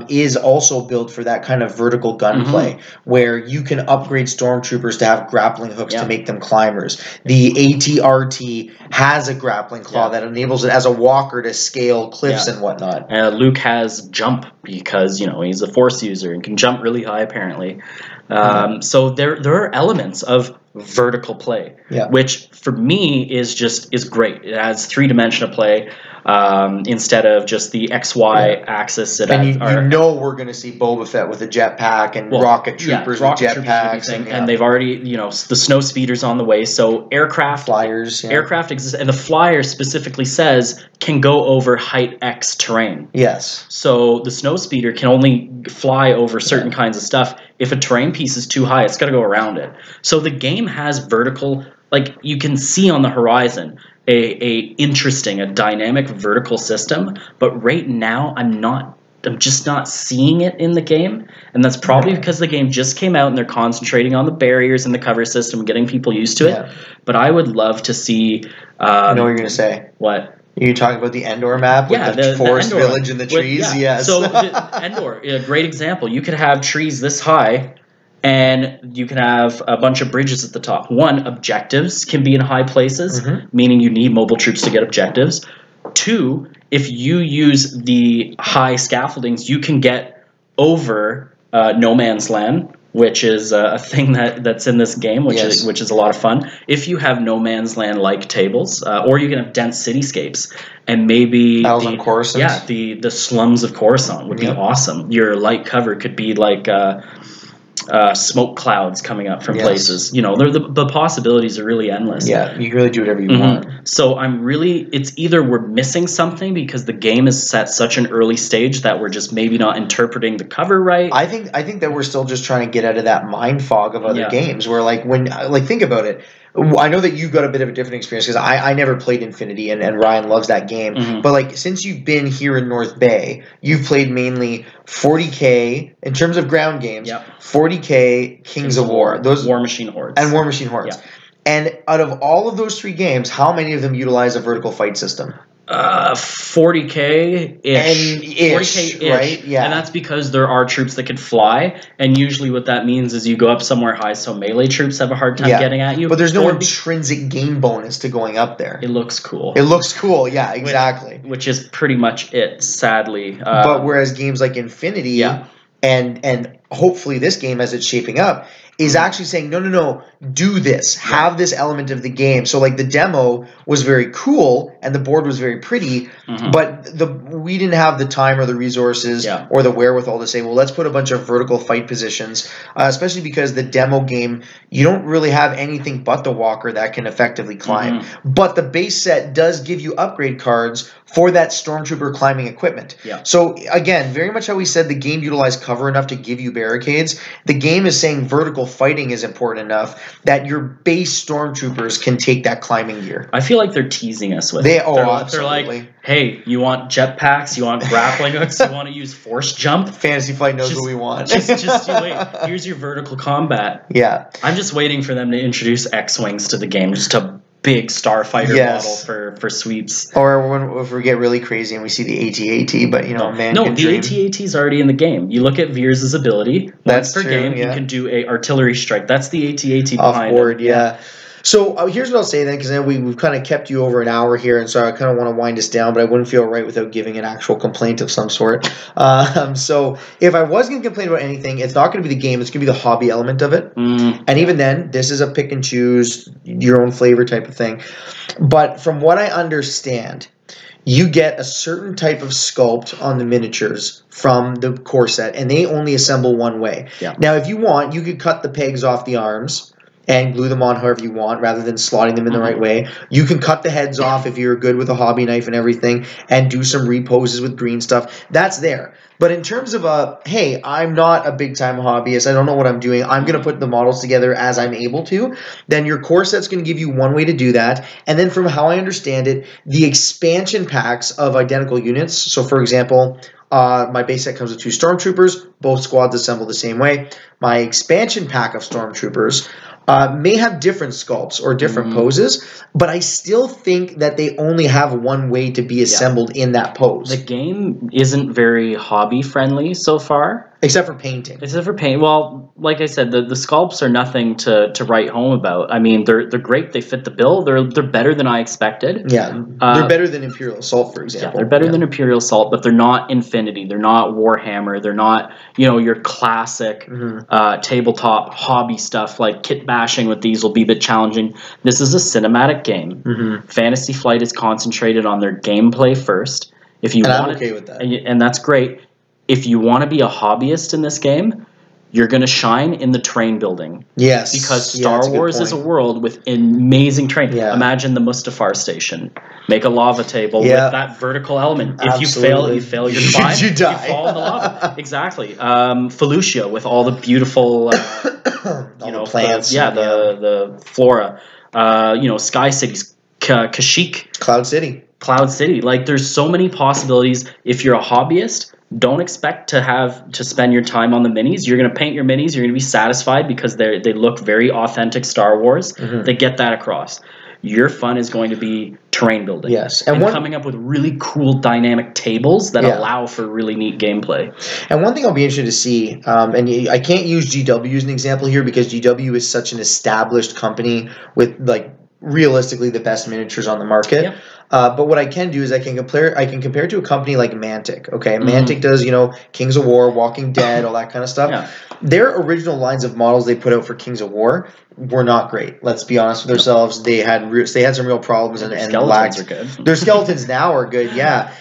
is also built for that kind of vertical gunplay, where you can upgrade stormtroopers to have grappling hooks to make them climbers. The AT-RT has a grappling claw that enables it as a walker to scale cliffs and whatnot. Luke has jump because he's a Force user and can jump really high apparently. So there are elements of vertical play, which for me is great. It adds 3-dimensional play instead of just the XY axis. And you we're going to see Boba Fett with a jetpack and rocket troopers with jetpacks, and they've already the snow speeders on the way. So aircraft exists, and the flyer specifically says can go over height X terrain. Yes. So the snow speeder can only fly over certain kinds of stuff. If a terrain piece is too high, it's got to go around it. So the game has vertical, like you can see on the horizon. interesting, a dynamic vertical system. But right now, I'm just not seeing it in the game, and that's probably because the game just came out and they're concentrating on the barriers and the cover system, getting people used to it. But I would love to see. I know what you're gonna say. What? You're talking about the Endor map with the forest Endor village and the trees? Yes. So Endor, a great example. You could have trees this high, and you can have a bunch of bridges at the top. One, objectives can be in high places, meaning you need mobile troops to get objectives. Two, if you use the high scaffoldings, you can get over no man's land, which is a thing that's in this game, which is a lot of fun. If you have no man's land like tables, or you can have dense cityscapes, and maybe battles on Coruscant. Yeah, the slums of Coruscant would be awesome. Your light cover could be like smoke clouds coming up from places. You know, the possibilities are really endless. Yeah, you can really do whatever you want. So it's either we're missing something because the game is set such an early stage that we're just maybe not interpreting the cover right. I think that we're still just trying to get out of that mind fog of other games where think about it. I know that you've got a bit of a different experience because I never played Infinity and Ryen loves that game. But since you've been here in North Bay, you've played mainly 40K in terms of ground games. 40K, Kings of War, those War Machine Hordes, and War Machine Hordes. And out of all of those 3 games, how many of them utilize a vertical fight system? 40K-ish. 40K-ish, right? Yeah. And that's because there are troops that can fly, and usually what that means is you go up somewhere high, so melee troops have a hard time getting at you. But there's no intrinsic game bonus to going up there. It looks cool. It looks cool, yeah, exactly. Which is pretty much it, sadly. But whereas games like Infinity and hopefully this game as it's shaping up is actually saying, no, do this. Have this element of the game. So the demo was very cool and the board was very pretty, but we didn't have the time or the resources or the wherewithal to say, well, let's put a bunch of vertical fight positions, especially because the demo game, you don't really have anything but the walker that can effectively climb. But the base set does give you upgrade cards for that stormtrooper climbing equipment. So again, very much how we said the game utilized cover enough to give you barricades, the game is saying vertical fighting is important enough that your base stormtroopers can take that climbing gear. I feel like they're teasing us with it. They're like, hey, you want jetpacks, you want grappling hooks, you want to use force jump? Fantasy Flight knows what we want. just you wait. Here's your vertical combat. Yeah. I'm just waiting for them to introduce X-Wings to the game, just a big starfighter model for sweeps. Or if we get really crazy and we see the AT-AT, but the AT-AT is already in the game. You look at Veers' ability. Once per game, you can do a artillery strike. That's the AT-AT behind board, So here's what I'll say then, because then we've kind of kept you over an hour here, and so I kind of want to wind us down, but I wouldn't feel right without giving an actual complaint of some sort. So if I was going to complain about anything, it's not going to be the game, it's going to be the hobby element of it. And even then, this is a pick and choose, your own flavor type of thing. But from what I understand, you get a certain type of sculpt on the miniatures from the core set, and they only assemble one way. Now, if you want, you could cut the pegs off the arms and glue them on however you want rather than slotting them in the right way. You can cut the heads off if you're good with a hobby knife and everything and do some reposes with green stuff. That's there. But in terms of hey, I'm not a big-time hobbyist. I don't know what I'm doing. I'm going to put the models together as I'm able to. Then your core set's going to give you one way to do that. And then from how I understand it, the expansion packs of identical units. So, for example, my base set comes with 2 stormtroopers. Both squads assemble the same way. My expansion pack of stormtroopers may have different sculpts or different poses, but I still think that they only have one way to be assembled in that pose. The game isn't very hobby-friendly so far. Except for painting. Well, like I said, the sculpts are nothing to write home about. I mean, they're great. They fit the bill. They're better than I expected. Yeah, they're better than Imperial Assault, for example. Yeah, they're better than Imperial Assault, but they're not Infinity. They're not Warhammer. They're not, your classic tabletop hobby stuff like kit bashing with these will be a bit challenging. This is a cinematic game. Fantasy Flight is concentrated on their gameplay first. I'm okay with that. And that's great. If you want to be a hobbyist in this game, you're going to shine in the train building. Yes. Because Star Wars is a world with amazing terrain. Imagine the Mustafar station. Make a lava table with that vertical element. If you fail, you're fine. You die. You fall in the lava. Exactly. Felucia with all the beautiful, all the plants. The flora. Sky City's Kashyyyk, Cloud City. Cloud City. Like, there's so many possibilities. If you're a hobbyist, don't expect to have to spend your time on the minis. You're going to paint your minis. You're going to be satisfied because they look very authentic Star Wars. They get that across. Your fun is going to be terrain building. Yes. And coming up with really cool dynamic tables that allow for really neat gameplay. And one thing I'll be interested to see, and I can't use GW as an example here because GW is such an established company with, like, realistically the best miniatures on the market. Yep. But what I can do is I can compare it to a company like Mantic. Okay, Mantic does, Kings of War, Walking Dead, all that kind of stuff. Yeah. Their original lines of models they put out for Kings of War were not great. Let's be honest with ourselves. They had some real problems, and skeletons are good. Their skeletons now are good, yeah.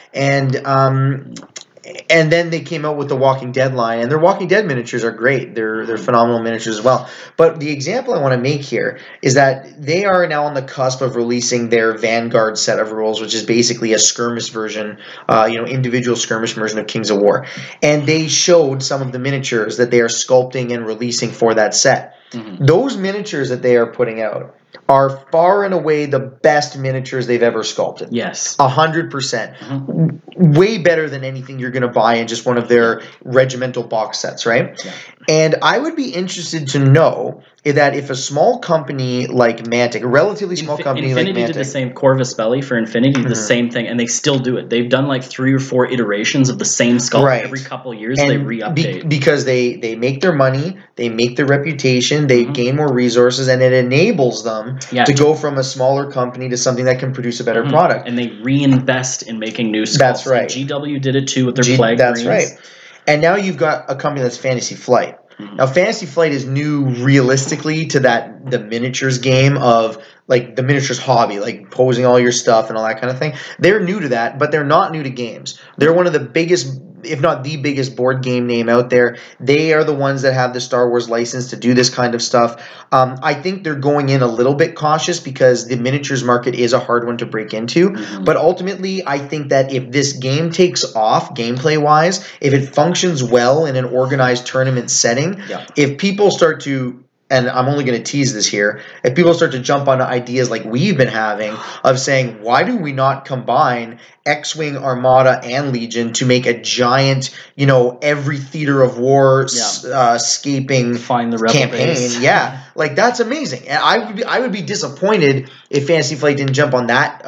And then they came out with the Walking Dead line, and their Walking Dead miniatures are great. They're phenomenal miniatures as well. But the example I want to make here is that they are now on the cusp of releasing their Vanguard set of rules, which is basically a skirmish version, individual skirmish version of Kings of War. And they showed some of the miniatures that they are sculpting and releasing for that set. Those miniatures that they are putting out are far and away the best miniatures they've ever sculpted. Yes. 100%. Way better than anything you're going to buy in just one of their regimental box sets, right? Yeah. And I would be interested to know that if a small company like Mantic, a relatively small company Infinity like Mantic... did the same, Corvus Belli for Infinity did the same thing, and they still do it. They've done like 3 or 4 iterations of the same sculpt every couple of years. And they re-update. Because they make their money, they make their reputation, they gain more resources, and it enables them to go from a smaller company to something that can produce a better product. And they reinvest in making new sculpts. That's right. And GW did it too with their Plague That's Marines. right. And now you've got a company that's Fantasy Flight. Now, Fantasy Flight is new realistically to the miniatures game of, like, the miniatures hobby, like posing all your stuff and all that kind of thing. They're new to that, but they're not new to games. They're one of the biggest, if not the biggest, board game name out there. They are the ones that have the Star Wars license to do this kind of stuff. I think they're going in a little bit cautious because the miniatures market is a hard one to break into. But ultimately, I think that if this game takes off gameplay-wise, if it functions well in an organized tournament setting, if people start to... And I'm only going to tease this here. If people start to jump onto ideas like we've been having of saying, why do we not combine X-Wing, Armada, and Legion to make a giant, every theater of war escaping Find the rebel campaign? Base. Yeah, like that's amazing. And I would be disappointed if Fantasy Flight didn't jump on that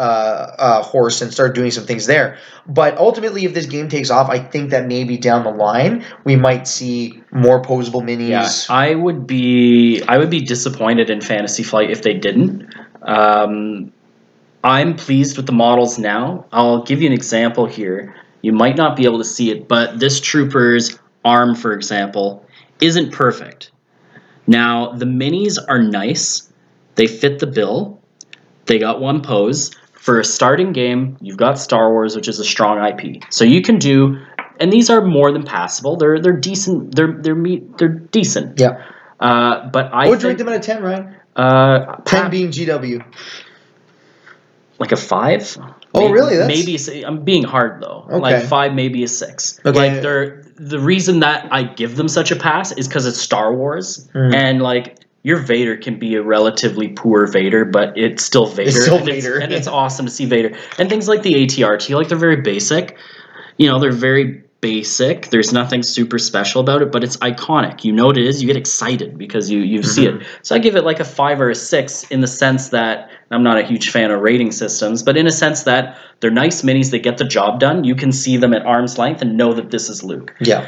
horse and start doing some things there. But ultimately, if this game takes off, I think that maybe down the line we might see more posable minis. Yeah, I would be disappointed in Fantasy Flight if they didn't. I'm pleased with the models now. I'll give you an example here. You might not be able to see it, but this trooper's arm, for example, isn't perfect. Now, the minis are nice. They fit the bill. They got one pose. For a starting game, you've got Star Wars, which is a strong IP. So you can do, and these are more than passable. They're decent. They're decent. Yeah. But I would you rate them out of 10, Ryan? 10 being GW. Like a 5? Oh, maybe, really? Maybe I'm being hard though. Okay. Like 5, maybe a 6. Okay. Like the reason that I give them such a pass is because it's Star Wars, and like your Vader can be a relatively poor Vader, but it's still Vader. It's still Vader, and it's awesome to see Vader. And things like the ATRT, like they're very basic. They're very basic. There's nothing super special about it, but it's iconic. You know what it is. You get excited because you see it. So I give it like a 5 or a 6 in the sense that I'm not a huge fan of rating systems, but in a sense that they're nice minis that get the job done. You can see them at arm's length and know that this is Luke. Yeah.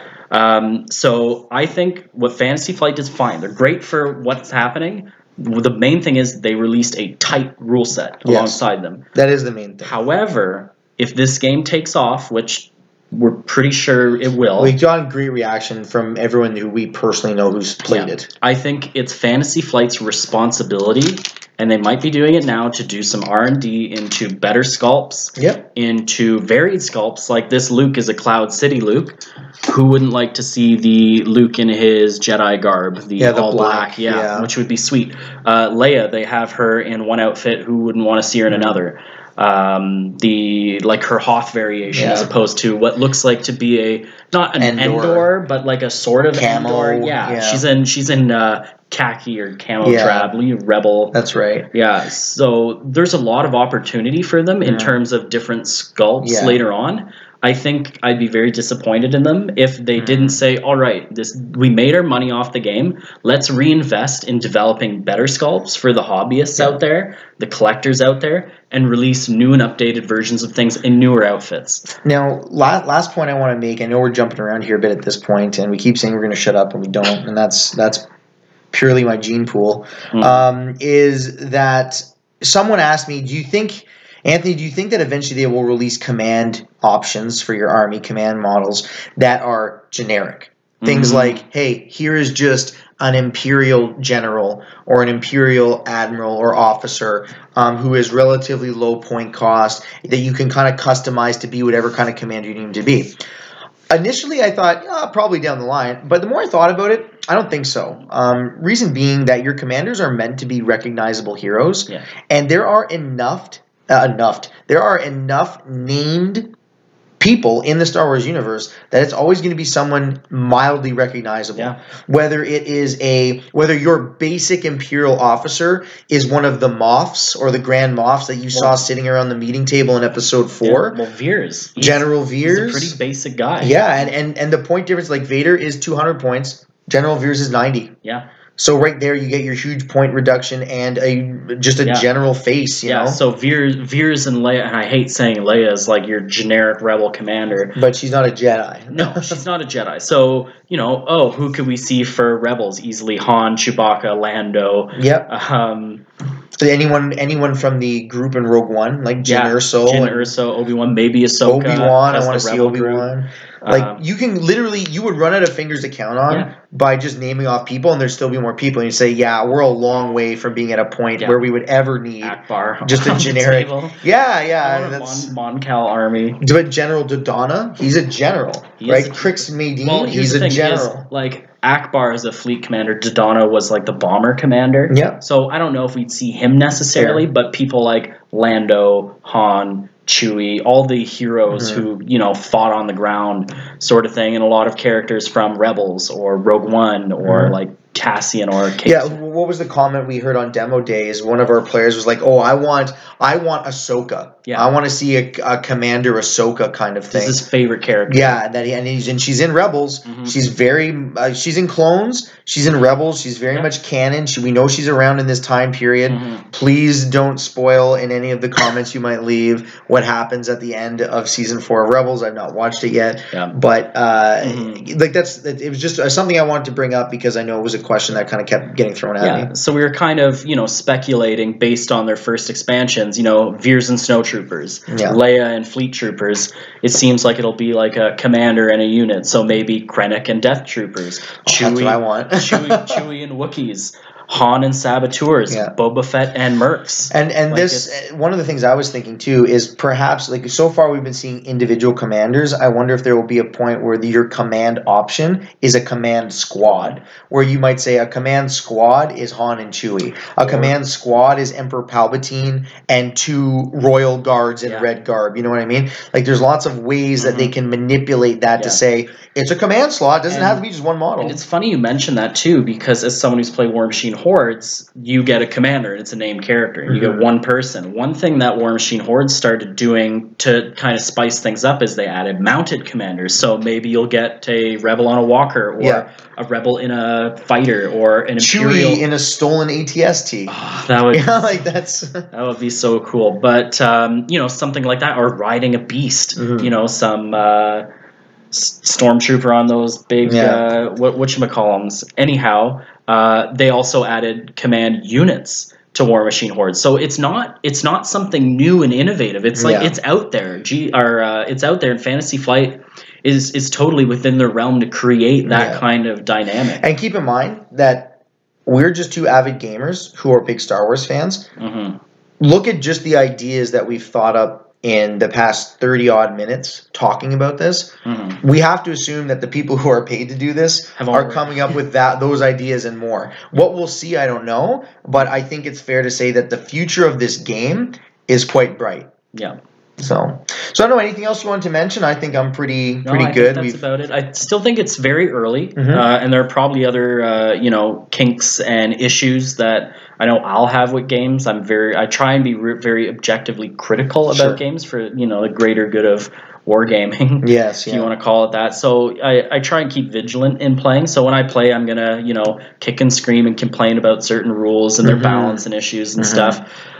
So I think what Fantasy Flight is fine. They're great for what's happening. The main thing is they released a tight rule set alongside them. That is the main thing. However, if this game takes off, which we're pretty sure it will. We've gotten great reaction from everyone who we personally know who's played it. I think it's Fantasy Flight's responsibility, and they might be doing it now, to do some R&D into better sculpts, into varied sculpts. Like this Luke is a Cloud City Luke. Who wouldn't like to see the Luke in his Jedi garb, the all black, which would be sweet. Leia, they have her in one outfit. Who wouldn't want to see her in another? the like her Hoth variation as opposed to what looks like to be a not an Endor but like a sort of camo. Endor. Yeah, she's in khaki or camo drab rebel. That's right. Yeah, so there's a lot of opportunity for them in terms of different sculpts later on. I think I'd be very disappointed in them if they didn't say, all right, we made our money off the game. Let's reinvest in developing better sculpts for the hobbyists out there, the collectors out there, and release new and updated versions of things in newer outfits. Now, last point I want to make, I know we're jumping around here a bit at this point, and we keep saying we're going to shut up, and we don't, and that's purely my gene pool, is that someone asked me, Anthony, do you think that eventually they will release command options for your army command models that are generic? Things like, hey, here is just an Imperial general or an Imperial admiral or officer who is relatively low point cost that you can kind of customize to be whatever kind of commander you need him to be. Initially, I thought, probably down the line. But the more I thought about it, I don't think so. Reason being that your commanders are meant to be recognizable heroes. Yeah. And there are enough named people in the Star Wars universe that it's always going to be someone mildly recognizable. Yeah. Whether your basic Imperial officer is one of the Moffs or the Grand Moffs that you saw sitting around the meeting table in Episode 4. Yeah, well, Veers. General Veers. He's a pretty basic guy. Yeah, and the point difference, like Vader is 200 points, General Veers is 90. Yeah. So right there, you get your huge point reduction and a general face, you know? So Veers and Leia, and I hate saying Leia is like your generic rebel commander. But she's not a Jedi. No, she's not a Jedi. So, who could we see for rebels? Easily Han, Chewbacca, Lando. Yep. Anyone from the group in Rogue One, like Jyn Erso, Obi-Wan, maybe Ahsoka. Obi-Wan, I want to see Obi-Wan. Like, you would run out of fingers to count on by just naming off people, and there'd still be more people. And you say, we're a long way from being at a point where we would ever need Akbar just a generic. That's Mon Cal army. But General Dodonna, he's a general, right? Crix Madine, he's a general. Akbar is a fleet commander. Dodonna was like the bomber commander. Yeah. So I don't know if we'd see him necessarily, but people like Lando, Han, Chewie, all the heroes who, fought on the ground sort of thing, and a lot of characters from Rebels or Rogue One or like Cassian or Kate. Yeah, what was the comment we heard on demo days? One of our players was like, "Oh, I want Ahsoka. Yeah, I want to see a Commander Ahsoka kind of thing." This is his favorite character. Yeah, and she's in Rebels. She's she's in Clones. She's in Rebels. She's very much canon. We know she's around in this time period. Please don't spoil in any of the comments you might leave what happens at the end of season 4 of Rebels. I've not watched it yet, but it was just something I wanted to bring up because I know it was a question that kind of kept getting thrown at me. So we were kind of, speculating based on their first expansions, Veers and Snow Troopers, Leia and Fleet Troopers. It seems like it'll be like a commander and a unit. So maybe Krennic and Death Troopers. Chewie, that's what I want. Chewie and Wookiees. Han and Saboteurs, Boba Fett and Mercs. And one of the things I was thinking too is perhaps so far we've been seeing individual commanders. I wonder if there will be a point where your command option is a command squad, where you might say a command squad is Han and Chewie, a command squad is Emperor Palpatine and 2 royal guards in red garb. You know what I mean? Like there's lots of ways that they can manipulate that to say it's a command slot. It doesn't have to be just one model. And it's funny you mention that too, because as someone who's played War Machine Hordes, you get a commander and it's a named character. You get one person. One thing that War Machine Hordes started doing to kind of spice things up is they added mounted commanders. So maybe you'll get a rebel on a walker or a rebel in a fighter or an Imperial. Chewie in a stolen ATST. Oh, that would that would be so cool. But something like that, or riding a beast. Some stormtrooper on those big whatchamacallums. Anyhow, they also added command units to War Machine Hordes. So it's not something new and innovative. It's like it's out there. It's out there, and Fantasy Flight is totally within their realm to create that kind of dynamic. And keep in mind that we're just 2 avid gamers who are big Star Wars fans. Look at just the ideas that we've thought up in the past 30-odd minutes talking about this. We have to assume that the people who are paid to do this are coming up with those ideas and more. What we'll see, I don't know, but I think it's fair to say that the future of this game is quite bright. Yeah. So I don't know, anything else you wanted to mention? I think I'm pretty No, I good. think that's about it. I still think it's very early, Mhm. and there are probably other kinks and issues that I know I'll have with games. I try and be very objectively critical Sure. about games for the greater good of wargaming. Yes, if you want to call it that. So I try and keep vigilant in playing. So when I play, I'm gonna kick and scream and complain about certain rules and their balance and issues and stuff.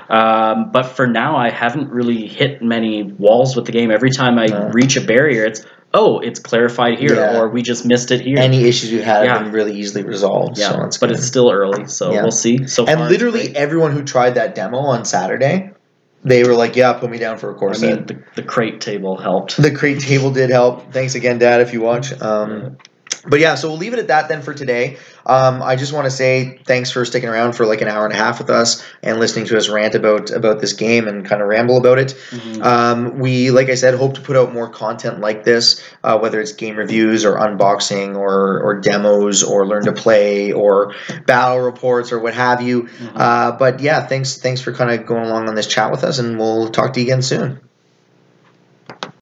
But for now, I haven't really hit many walls with the game. Every time I reach a barrier, it's clarified here, or we just missed it here. Any issues you had have been really easily resolved. Yeah, so that's but good. it's still early, so we'll see. So and far, literally everyone who tried that demo on Saturday, they were like, "Yeah, put me down for a course." I mean, the crate table helped. The crate table did help. Thanks again, Dad, if you watch. But yeah, so we'll leave it at that then for today. I just want to say thanks for sticking around for like an hour and a half with us and listening to us rant about this game and kind of ramble about it. We, like I said, hope to put out more content like this, whether it's game reviews or unboxing or demos or learn to play or battle reports or what have you. But yeah, thanks for kind of going along on this chat with us, and we'll talk to you again soon.